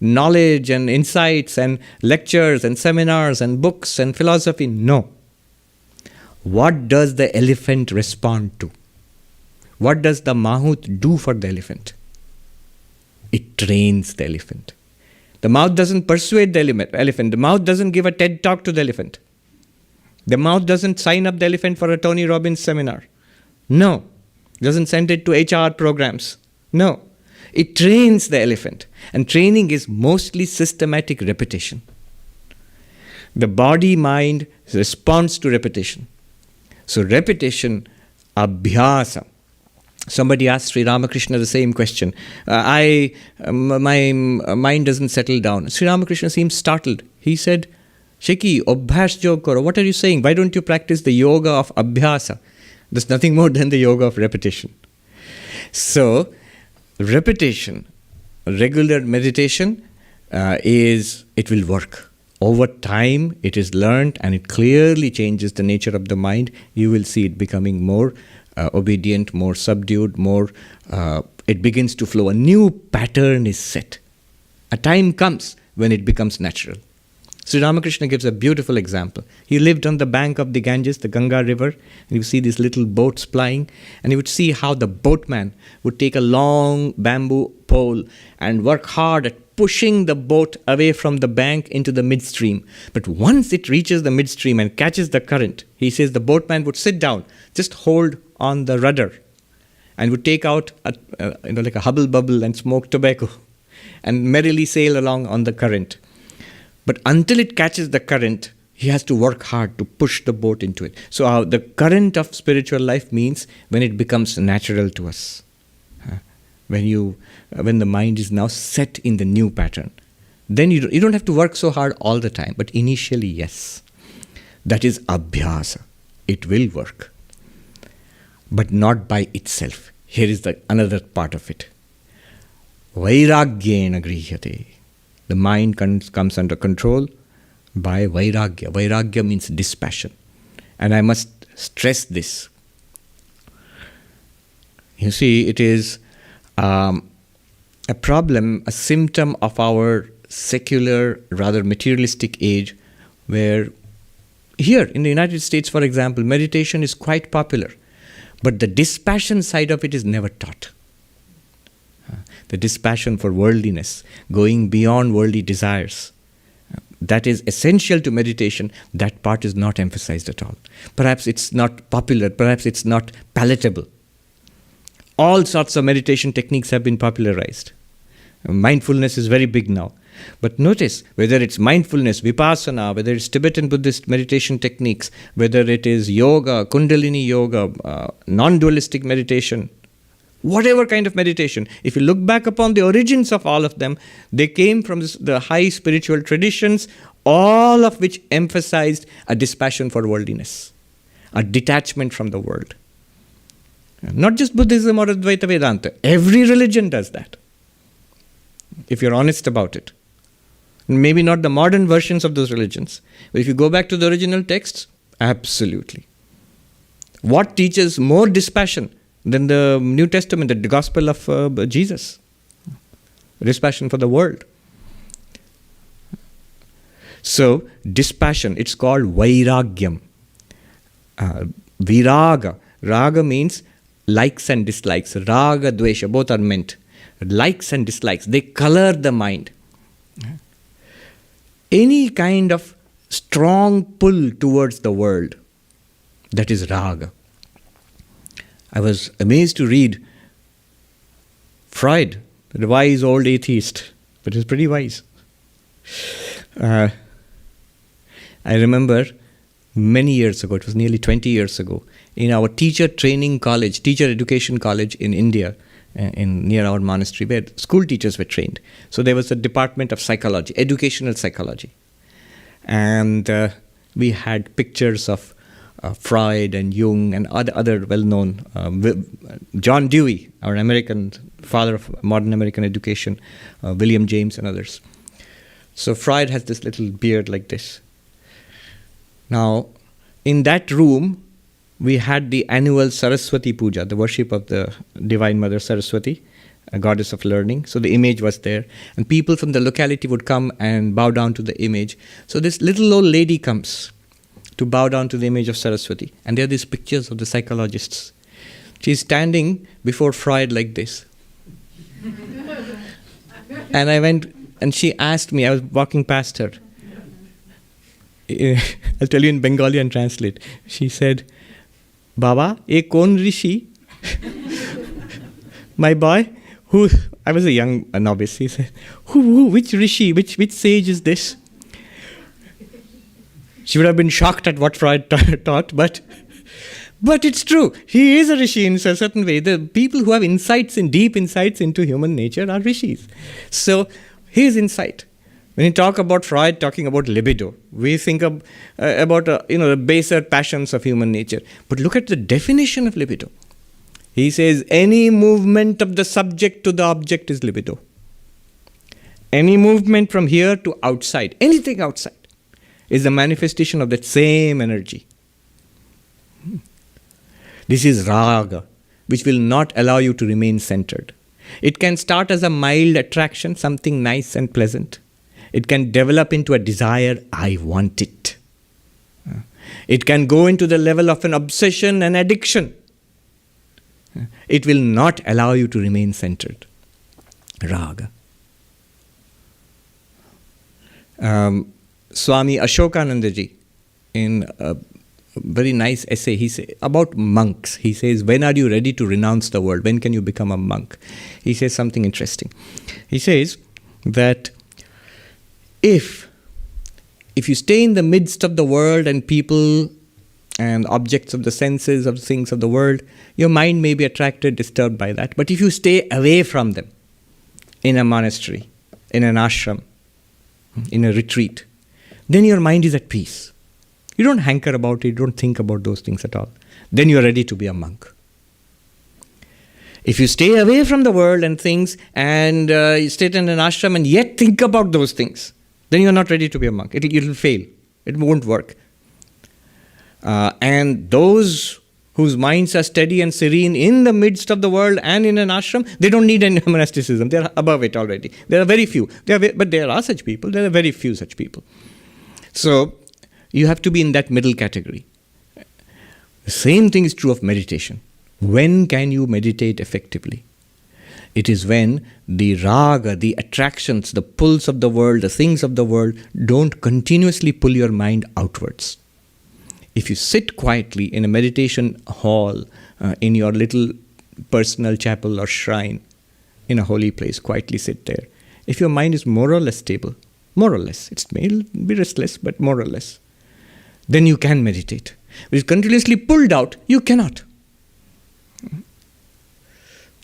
knowledge and insights and lectures and seminars and books and philosophy. No. What does the elephant respond to? What does the mahout do for the elephant? It trains the elephant. The mouth doesn't persuade the elephant. The mouth doesn't give a TED talk to the elephant. The mouth doesn't sign up the elephant for a Tony Robbins seminar. No. Doesn't send it to HR programs. No. It trains the elephant. And training is mostly systematic repetition. The body-mind responds to repetition. So repetition, abhyasa. Somebody asked Sri Ramakrishna the same question. My mind doesn't settle down. Sri Ramakrishna seemed startled. He said, Sheki, abhyas yog karo. What are you saying? Why don't you practice the yoga of abhyasa? There's nothing more than the yoga of repetition. So, repetition, regular meditation, it will work. Over time, it is learned and it clearly changes the nature of the mind. You will see it becoming more obedient, more subdued, it begins to flow. A new pattern is set. A time comes when it becomes natural. Sri Ramakrishna gives a beautiful example. He lived on the bank of the Ganges, the Ganga river, and you see these little boats plying, and you would see how the boatman would take a long bamboo pole and work hard at pushing the boat away from the bank into the midstream. But once it reaches the midstream and catches the current, he says the boatman would sit down, just hold on the rudder, and would take out like a hubble bubble and smoke tobacco and merrily sail along on the current. But until it catches the current, he has to work hard to push the boat into it. So the current of spiritual life means when it becomes natural to us. When the mind is now set in the new pattern, then you don't have to work so hard all the time. But initially, yes. That is abhyasa. It will work. But not by itself. Here is another part of it. Vairagyena grihyate. The mind comes under control by vairagya. Vairagya means dispassion. And I must stress this. You see, it is a problem, a symptom of our secular, rather materialistic age, where here in the United States, for example, meditation is quite popular, but the dispassion side of it is never taught. The dispassion for worldliness, going beyond worldly desires, that is essential to meditation. That part is not emphasized at all. Perhaps it's not popular, perhaps it's not palatable. All sorts of meditation techniques have been popularized. Mindfulness is very big now. But notice, whether it's mindfulness, vipassana, whether it's Tibetan Buddhist meditation techniques, whether it is yoga, kundalini yoga, non-dualistic meditation, whatever kind of meditation, if you look back upon the origins of all of them, they came from the high spiritual traditions, all of which emphasized a dispassion for worldliness, a detachment from the world. Not just Buddhism or Advaita Vedanta. Every religion does that, if you're honest about it. Maybe not the modern versions of those religions, but if you go back to the original texts, absolutely. What teaches more dispassion than the New Testament, the Gospel of Jesus? Dispassion for the world. So, dispassion, it's called vairagyam. Viraga. Raga means likes and dislikes. Raga, dvesha, both are meant. Likes and dislikes, they color the mind. Any kind of strong pull towards the world, that is raga. I was amazed to read Freud, the wise old atheist, but he's pretty wise. I remember many years ago, it was nearly 20 years ago, in our teacher training college, teacher education college in India, near our monastery, where school teachers were trained. So there was a department of psychology, educational psychology. And we had pictures of Freud and Jung and other well-known, John Dewey, our American father of modern American education, William James and others. So Freud has this little beard like this. Now, in that room, we had the annual Saraswati Puja, the worship of the Divine Mother Saraswati, a goddess of learning. So the image was there. And people from the locality would come and bow down to the image. So this little old lady comes to bow down to the image of Saraswati. And there are these pictures of the psychologists. She's standing before Freud like this. And I went, and she asked me, I was walking past her. I'll tell you in Bengali and translate. She said, Baba, ye kon rishi? My boy, who, I was a young novice, he said, which rishi, which sage is this? She would have been shocked at what Freud taught, but it's true. He is a rishi in a certain way. The people who have deep insights into human nature are rishis. So, his insight. When you talk about Freud talking about libido, we think about the baser passions of human nature. But look at the definition of libido. He says any movement of the subject to the object is libido. Any movement from here to outside, anything outside, is a manifestation of that same energy. This is raga, which will not allow you to remain centered. It can start as a mild attraction, something nice and pleasant. It can develop into a desire, I want it. It can go into the level of an obsession and addiction. It will not allow you to remain centered. Raga. Swami Ashokananda ji, in a very nice essay, he says about monks. He says, when are you ready to renounce the world? When can you become a monk? He says something interesting. He says that if you stay in the midst of the world and people and objects of the senses, of things of the world, your mind may be attracted, disturbed by that. But if you stay away from them, in a monastery, in an ashram, in a retreat, then your mind is at peace. You don't hanker about it, you don't think about those things at all. Then you are ready to be a monk. If you stay away from the world and things, and you stay in an ashram and yet think about those things, then you are not ready to be a monk. It will fail. It won't work. And those whose minds are steady and serene in the midst of the world and in an ashram, they don't need any monasticism. They are above it already. There are very few. But there are such people. There are very few such people. So, You have to be in that middle category. The same thing is true of meditation. When can you meditate effectively? It is when the raga, the attractions, the pulls of the world, the things of the world don't continuously pull your mind outwards. If you sit quietly in a meditation hall, in your little personal chapel or shrine, in a holy place, quietly sit there. If your mind is more or less stable, more or less, it may be restless, but more or less, then you can meditate. If it's continuously pulled out, you cannot.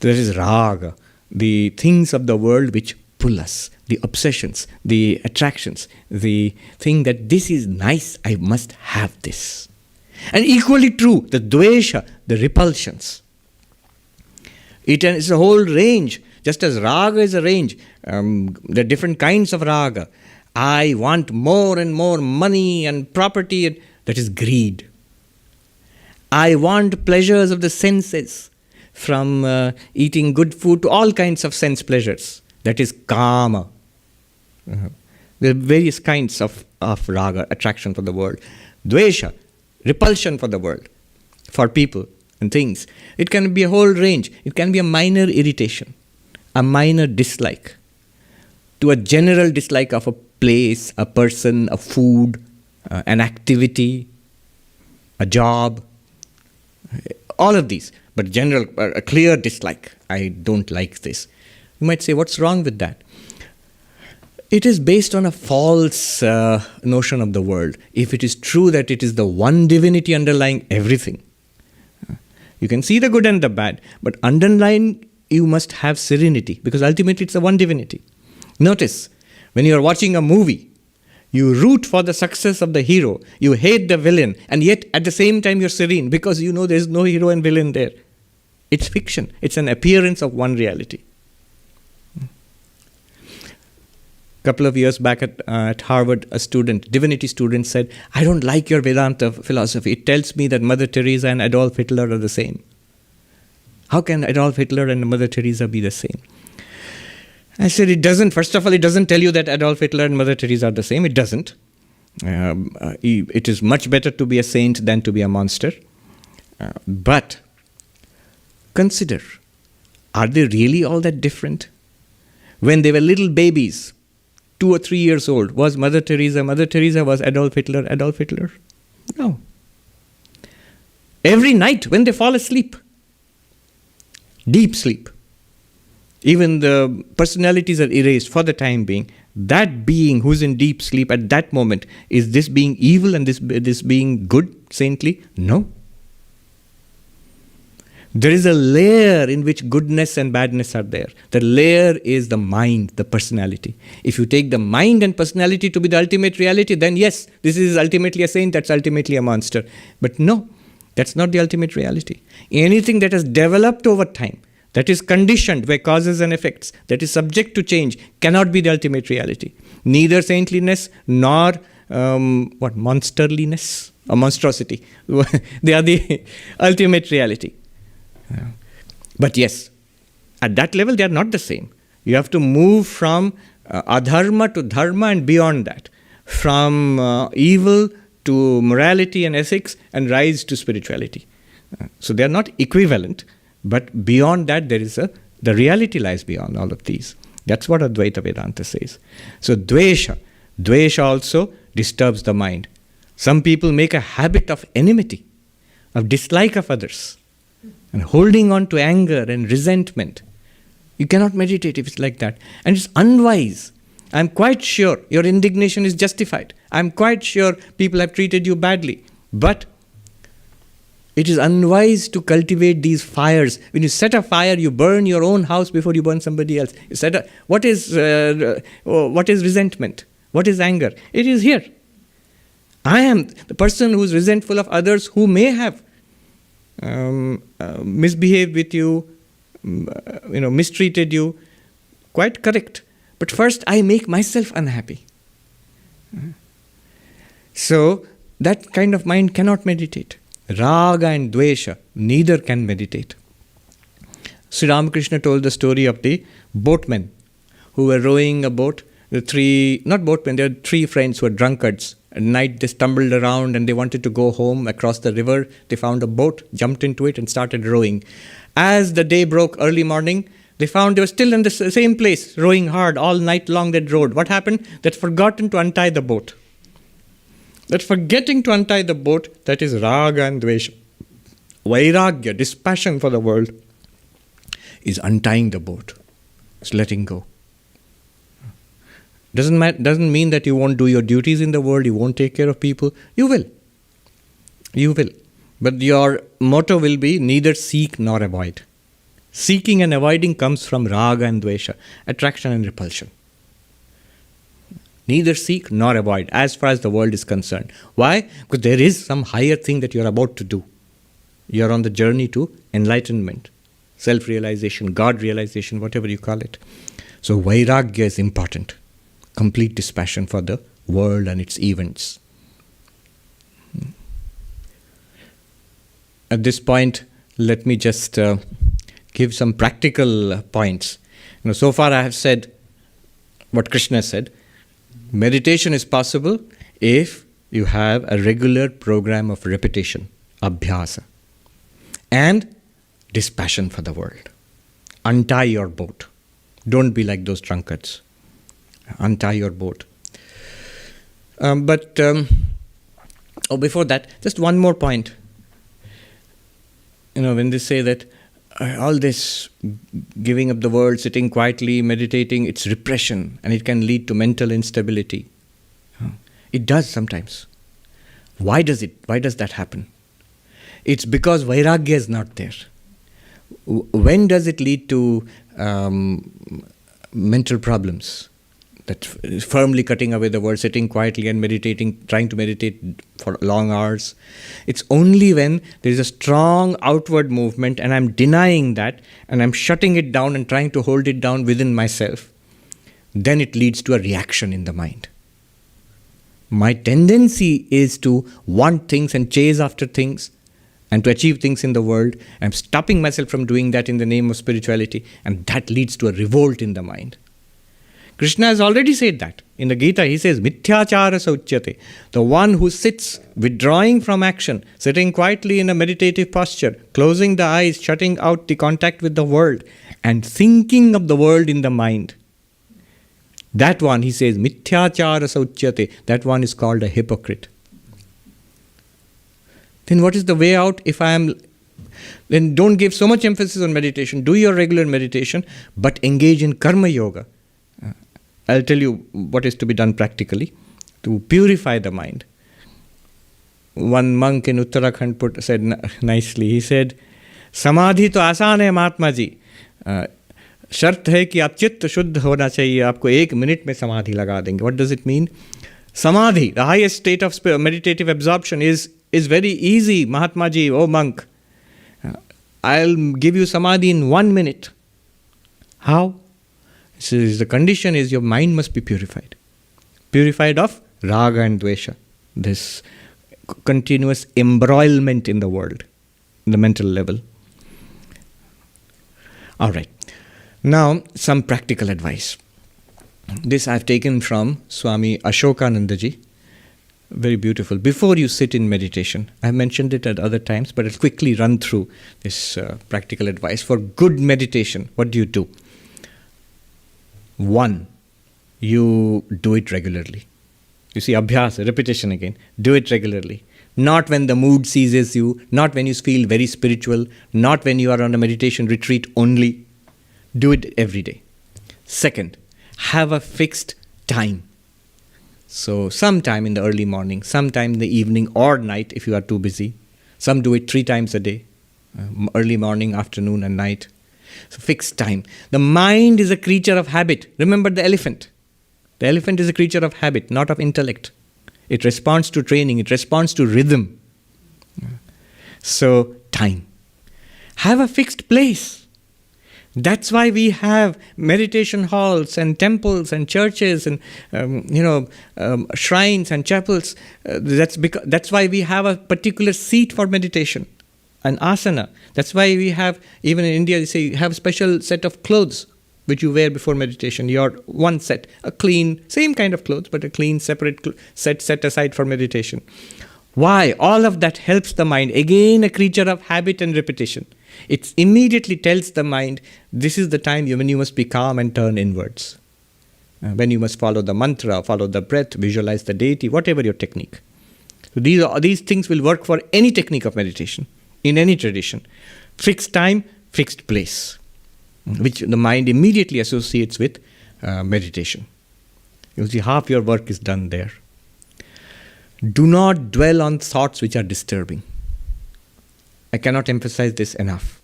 There is raga, the things of the world which pull us, the obsessions, the attractions, the thing that this is nice, I must have this. And equally true, the dvesha, the repulsions. It is a whole range, just as raga is a range. There are different kinds of raga. I want more and more money and property, and that is greed. I want pleasures of the senses, from eating good food to all kinds of sense pleasures. That is kama. There are various kinds of raga, attraction for the world. Dvesha, repulsion for the world, for people and things. It can be a whole range. It can be a minor irritation, a minor dislike, to a general dislike of a place, a person, a food, an activity, a job, all of these. But general, a clear dislike. I don't like this. You might say, what's wrong with that? It is based on a false notion of the world. If it is true that it is the one divinity underlying everything, you can see the good and the bad, but underlying you must have serenity, because ultimately it's the one divinity. Notice, when you are watching a movie, you root for the success of the hero, you hate the villain, and yet at the same time you're serene, because you know there's no hero and villain there. It's fiction. It's an appearance of one reality. Couple of years back at Harvard, a divinity student said, I don't like your Vedanta philosophy. It tells me that Mother Teresa and Adolf Hitler are the same. How can Adolf Hitler and Mother Teresa be the same? I said, it doesn't. First of all, it doesn't tell you that Adolf Hitler and Mother Teresa are the same. It doesn't. It is much better to be a saint than to be a monster. But consider, are they really all that different? When they were little babies, 2 or 3 years old, was Mother Teresa? Mother Teresa was Adolf Hitler? Adolf Hitler? No. Every night when they fall asleep, deep sleep, even the personalities are erased for the time being. That being who's in deep sleep at that moment, is this being evil and this being good, saintly? No. There is a layer in which goodness and badness are there. The layer is the mind, the personality. If you take the mind and personality to be the ultimate reality, then yes, this is ultimately a saint, that's ultimately a monster. But no, that's not the ultimate reality. Anything that has developed over time, that is conditioned by causes and effects, that is subject to change, cannot be the ultimate reality. Neither saintliness nor monsterliness or monstrosity. They are the ultimate reality. But yes, at that level they are not the same. You have to move from adharma to dharma and beyond that. From evil to morality and ethics and rise to spirituality. So they are not equivalent, but beyond that there is the reality lies beyond all of these. That's what Advaita Vedanta says. So dvesha also disturbs the mind. Some people make a habit of enmity, of dislike of others, and holding on to anger and resentment. You cannot meditate if it's like that. And it's unwise. I'm quite sure your indignation is justified. I'm quite sure people have treated you badly. But it is unwise to cultivate these fires. When you set a fire, you burn your own house before you burn somebody else. What is resentment? What is anger? It is here. I am the person who is resentful of others who may have misbehaved with you, mistreated you. Quite correct. But first I make myself unhappy. So that kind of mind cannot meditate. Raga and dvesha, neither can meditate. Sri Ramakrishna told the story of the boatmen who were rowing a boat The three, not boatmen, there were three friends who were drunkards. At night they stumbled around and they wanted to go home across the river. They found a boat, jumped into it and started rowing. As the day broke early morning, they found they were still in the same place, rowing hard. All night long they rowed. What happened? They'd forgotten to untie the boat. That forgetting to untie the boat, that is raga and dvesha. Vairagya, dispassion for the world, is untying the boat. It's letting go. Doesn't mean that you won't do your duties in the world, you won't take care of people. You will. You will. But your motto will be neither seek nor avoid. Seeking and avoiding comes from raga and dvesha, attraction and repulsion. Neither seek nor avoid as far as the world is concerned. Why? Because there is some higher thing that you are about to do. You are on the journey to enlightenment, self-realization, God-realization, whatever you call it. So vairagya is important. Complete dispassion for the world and its events. At this point, let me just give some practical points. So far I have said what Krishna said. Meditation is possible if you have a regular program of repetition, abhyasa, and dispassion for the world. Untie your boat. Don't be like those drunkards. Untie your boat. Before that, just one more point. When they say that all this giving up the world, sitting quietly, meditating, it's repression and it can lead to mental instability. It does sometimes. Why does that happen? It's because vairagya is not there. When does it lead to mental problems? That firmly cutting away the world, sitting quietly and meditating, trying to meditate for long hours. It's only when there is a strong outward movement and I'm denying that and I'm shutting it down and trying to hold it down within myself, then it leads to a reaction in the mind. My tendency is to want things and chase after things and to achieve things in the world. I'm stopping myself from doing that in the name of spirituality, and that leads to a revolt in the mind. Krishna has already said that. In the Gita, he says, Mithyachara sauchyate. The one who sits withdrawing from action, sitting quietly in a meditative posture, closing the eyes, shutting out the contact with the world, and thinking of the world in the mind. That one, he says, Mithyachara sauchyate. That one is called a hypocrite. Then what is the way out then don't give so much emphasis on meditation. Do your regular meditation, but engage in karma yoga. I'll tell you what is to be done practically to purify the mind. One monk in Uttarakhand said nicely, he said, Samadhi to आसान है महात्मा जी, शर्त है कि आप चित्त शुद्ध होना चाहिए, आपको 1 minute में समाधि लगा देंगे. What does it mean? Samadhi, the highest state of meditative absorption is very easy, Mahatma ji, oh monk. I'll give you samadhi in 1 minute. How? The condition is your mind must be purified. Purified of raga and dvesha. This continuous embroilment in the world, in the mental level. Alright. Now, some practical advice. This I've taken from Swami Ashokananda ji. Very beautiful. Before you sit in meditation, I've mentioned it at other times, but I'll quickly run through this practical advice. For good meditation, what do? 1, you do it regularly. You see, abhyasa, repetition again. Do it regularly. Not when the mood seizes you, not when you feel very spiritual, not when you are on a meditation retreat only. Do it every day. 2nd, have a fixed time. So sometime in the early morning, sometime in the evening or night if you are too busy. Some do it 3 times a day, early morning, afternoon and night. So fixed time. The mind is a creature of habit. Remember the elephant. The elephant is a creature of habit, not of intellect. It responds to training. It responds to rhythm. So time. Have a fixed place. That's why we have meditation halls and temples and churches and shrines and chapels. That's why we have a particular seat for meditation, an asana. That's why we have, even in India, they say you have a special set of clothes which you wear before meditation, your one set, a clean, same kind of clothes, but a clean, separate set aside for meditation. Why? All of that helps the mind. Again, a creature of habit and repetition. It immediately tells the mind, this is the time when you must be calm and turn inwards. When you must follow the mantra, follow the breath, visualize the deity, whatever your technique. So these things will work for any technique of meditation, in any tradition. Fixed time, fixed place, which the mind immediately associates with meditation. You see, half your work is done there. Do not dwell on thoughts which are disturbing. I cannot emphasize this enough.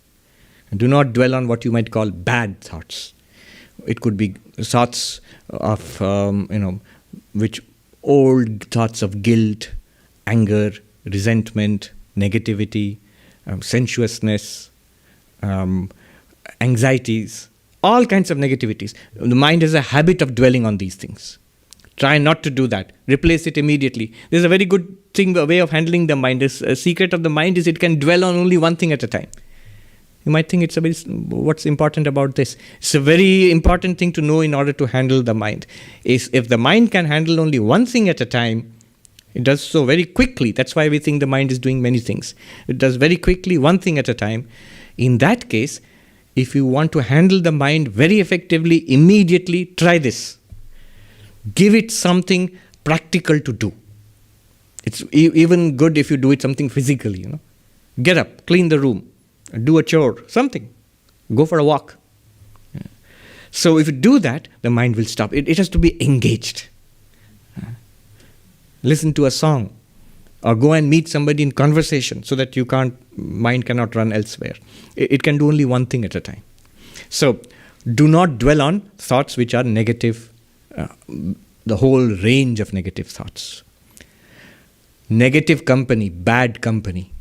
Do not dwell on what you might call bad thoughts. It could be thoughts of, which old thoughts of guilt, anger, resentment, negativity, sensuousness, anxieties, all kinds of negativities. The mind has a habit of dwelling on these things. Try not to do that. Replace it immediately. There's a very good thing, a way of handling the mind. A secret of the mind is it can dwell on only one thing at a time. You might think what's important about this? It's a very important thing to know in order to handle the mind. If the mind can handle only one thing at a time, it does so very quickly. That's why we think the mind is doing many things. It does very quickly, one thing at a time. In that case, if you want to handle the mind very effectively, immediately try this. Give it something practical to do. It's even good if you do it something physically, Get up, clean the room, do a chore, something. Go for a walk. So if you do that, the mind will stop. It has to be engaged. Listen to a song, or go and meet somebody in conversation so that mind cannot run elsewhere. It can do only one thing at a time. So do not dwell on thoughts which are negative, the whole range of negative thoughts. Negative company, bad company.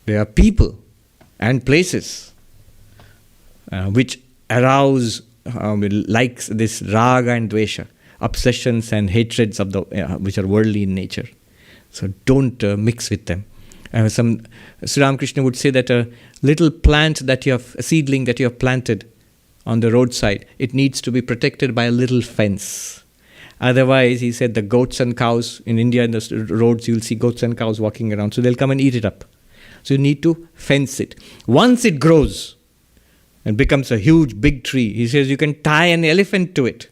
There are people and places which arouse likes this raga and dvesha, obsessions and hatreds of which are worldly in nature. So don't mix with them. Sri Ramakrishna would say that a little plant a seedling that you have planted on the roadside, it needs to be protected by a little fence. Otherwise, he said, the goats and cows in India, in the roads, you'll see goats and cows walking around. So they'll come and eat it up. So you need to fence it. Once it grows and becomes a huge, big tree, he says you can tie an elephant to it.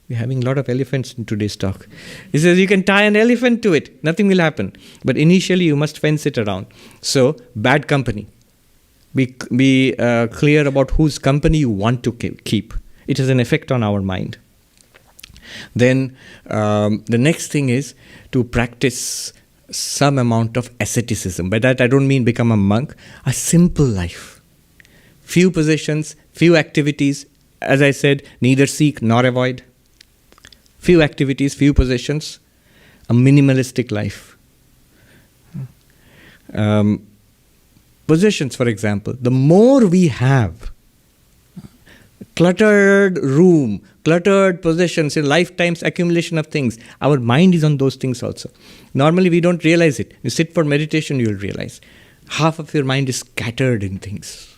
We're having a lot of elephants in today's talk. He says you can tie an elephant to it. Nothing will happen. But initially you must fence it around. So, bad company. Be clear about whose company you want to keep. It has an effect on our mind. Then the next thing is to practice some amount of asceticism. By that I don't mean become a monk. A simple life. Few possessions, few activities. As I said, neither seek nor avoid. Few activities, few possessions. A minimalistic life. Possessions, for example, the more we have, cluttered room, cluttered possessions, a lifetime's accumulation of things, our mind is on those things also. Normally we don't realize it. You sit for meditation, you'll realize. Half of your mind is scattered in things.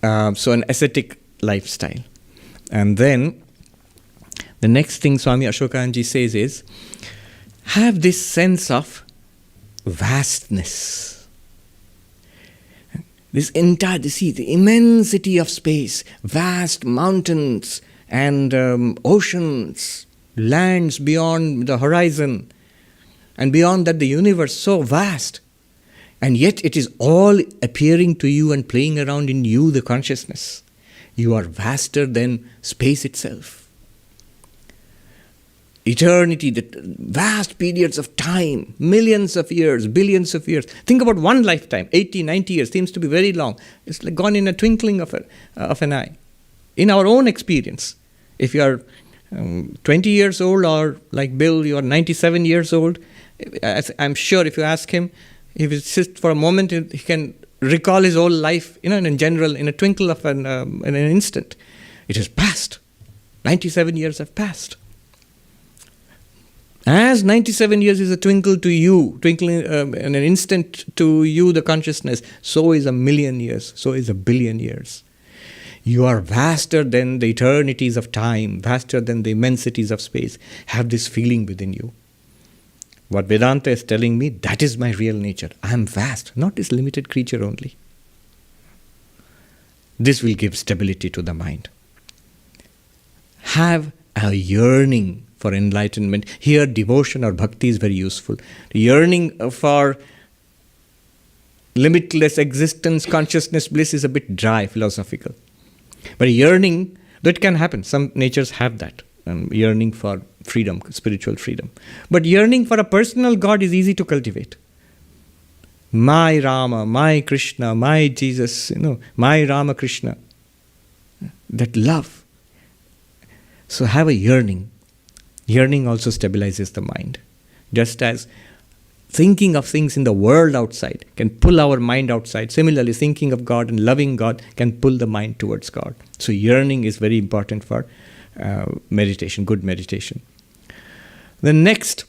So an ascetic lifestyle. And then, the next thing Swami Ashokanji says is, have this sense of vastness. The immensity of space, vast mountains and oceans, lands beyond the horizon, and beyond that the universe, so vast. And yet it is all appearing to you and playing around in you, the consciousness. You are vaster than space itself. Eternity, the vast periods of time, millions of years, billions of years. Think about one lifetime, 80, 90 years, seems to be very long. It's like gone in a twinkling of an eye. In our own experience, if you are 20 years old, or like Bill, you are 97 years old, I'm sure if you ask him, if he sits for a moment, he can recall his whole life, in general, in a twinkle of in an instant. It has passed. 97 years have passed. As 97 years is a twinkle to you, twinkling in an instant to you, the consciousness, so is a million years, so is a billion years. You are vaster than the eternities of time, vaster than the immensities of space. Have this feeling within you. What Vedanta is telling me, that is my real nature. I am vast, not this limited creature only. This will give stability to the mind. Have a yearning for enlightenment. Here, devotion or bhakti is very useful. Yearning for limitless existence, consciousness, bliss is a bit dry, philosophical. But yearning, that can happen. Some natures have that. Yearning for freedom, spiritual freedom. But yearning for a personal God is easy to cultivate. My Rama, my Krishna, my Jesus, my Ramakrishna. That love. So have a yearning. Yearning also stabilizes the mind. Just as thinking of things in the world outside can pull our mind outside, similarly thinking of God and loving God can pull the mind towards God. So yearning is very important for meditation, good meditation. The next,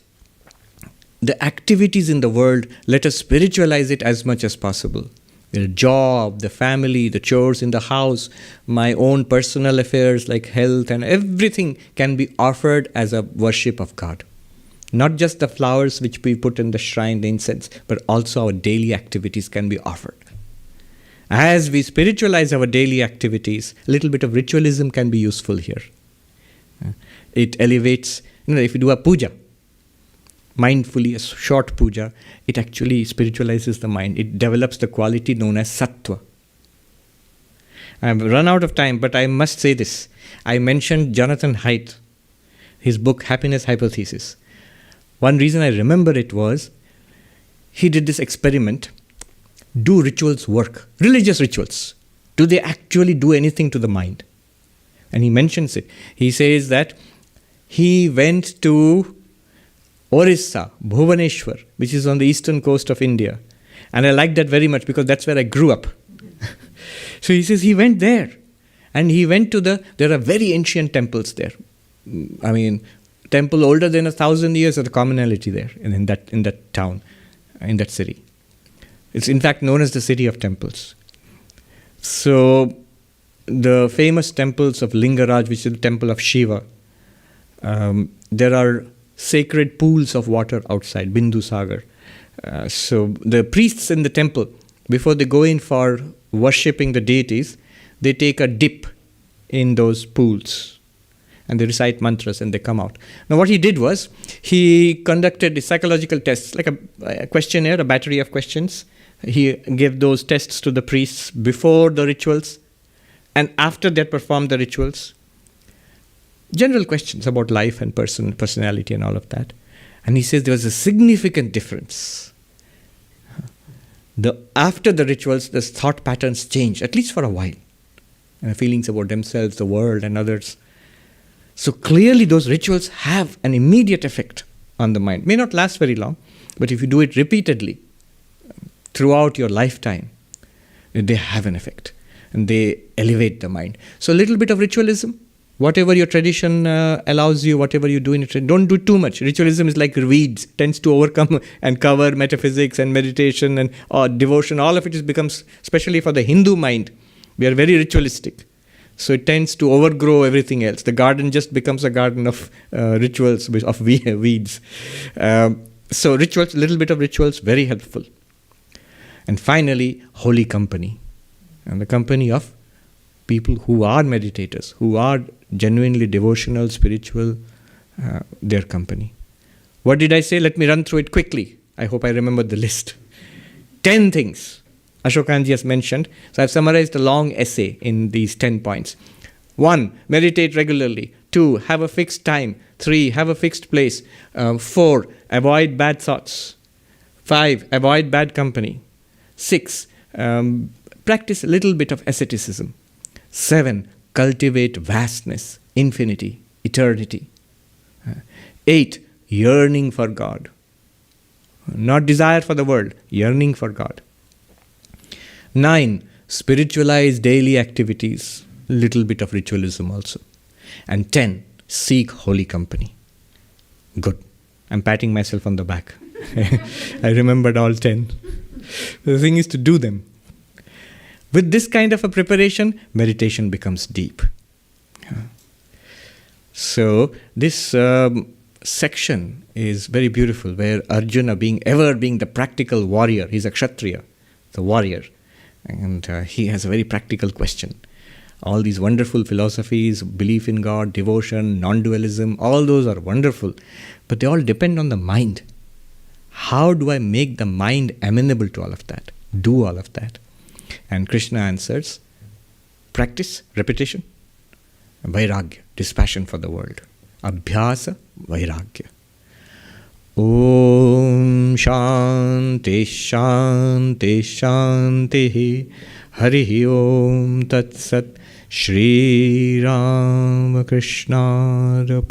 the activities in the world, let us spiritualize it as much as possible. The job, the family, the chores in the house, my own personal affairs like health and everything can be offered as a worship of God. Not just the flowers which we put in the shrine, the incense, but also our daily activities can be offered. As we spiritualize our daily activities, a little bit of ritualism can be useful here. It elevates, if you do a puja, mindfully, a short puja, it actually spiritualizes the mind. It develops the quality known as sattva. I've run out of time, but I must say this. I mentioned Jonathan Haidt, his book Happiness Hypothesis. One reason I remember it was, he did this experiment. Do rituals work? Religious rituals. Do they actually do anything to the mind? And he mentions it. He says that he went to Orissa, Bhubaneswar, which is on the eastern coast of India. And I like that very much because that's where I grew up. So he says he went there. And he went to there are very ancient temples there. I mean, temple older than 1,000 years of the commonality there in that town, in that city. It's in fact known as the city of temples. So the famous temples of Lingaraj, which is the temple of Shiva, there are sacred pools of water outside, Bindu Sagar. So the priests in the temple, before they go in for worshipping the deities, they take a dip in those pools and they recite mantras and they come out. Now what he did was, he conducted psychological tests, like a questionnaire, a battery of questions. He gave those tests to the priests before the rituals and after they performed the rituals. General questions about life and personality and all of that. And he says there was a significant difference. After the rituals, the thought patterns change, at least for a while. And feelings about themselves, the world and others. So clearly those rituals have an immediate effect on the mind. May not last very long, but if you do it repeatedly throughout your lifetime, they have an effect. And they elevate the mind. So a little bit of ritualism. Whatever your tradition allows you, whatever you do in it, don't do too much. Ritualism is like weeds, tends to overcome and cover metaphysics and meditation and devotion. All of it becomes, especially for the Hindu mind, we are very ritualistic. So it tends to overgrow everything else. The garden just becomes a garden of rituals, of weeds. So rituals, a little bit of rituals, very helpful. And finally, holy company. And the company of people who are meditators, who are genuinely devotional, spiritual, their company. What did I say? Let me run through it quickly. I hope I remember the list. 10 things Ashokanji has mentioned. So I've summarized a long essay in these 10 points. 1, meditate regularly. 2, have a fixed time. 3, have a fixed place. 4, avoid bad thoughts. 5, avoid bad company. 6, practice a little bit of asceticism. 7, cultivate vastness, infinity, eternity. 8, yearning for God. Not desire for the world, yearning for God. 9, spiritualize daily activities, little bit of ritualism also. And 10, seek holy company. Good. I'm patting myself on the back. I remembered all 10. The thing is to do them. With this kind of a preparation, meditation becomes deep. So this section is very beautiful, where Arjuna being the practical warrior, he's a Kshatriya, the warrior, and he has a very practical question. All these wonderful philosophies, belief in God, devotion, non-dualism, all those are wonderful, but they all depend on the mind. How do I make the mind amenable to all of that, do all of that? And Krishna answers, practice, repetition, vairagya, dispassion for the world. Abhyasa, vairagya. Om Shanti Shanti Shanti Harihi Om Tat Sat Shri Ramakrishna Order.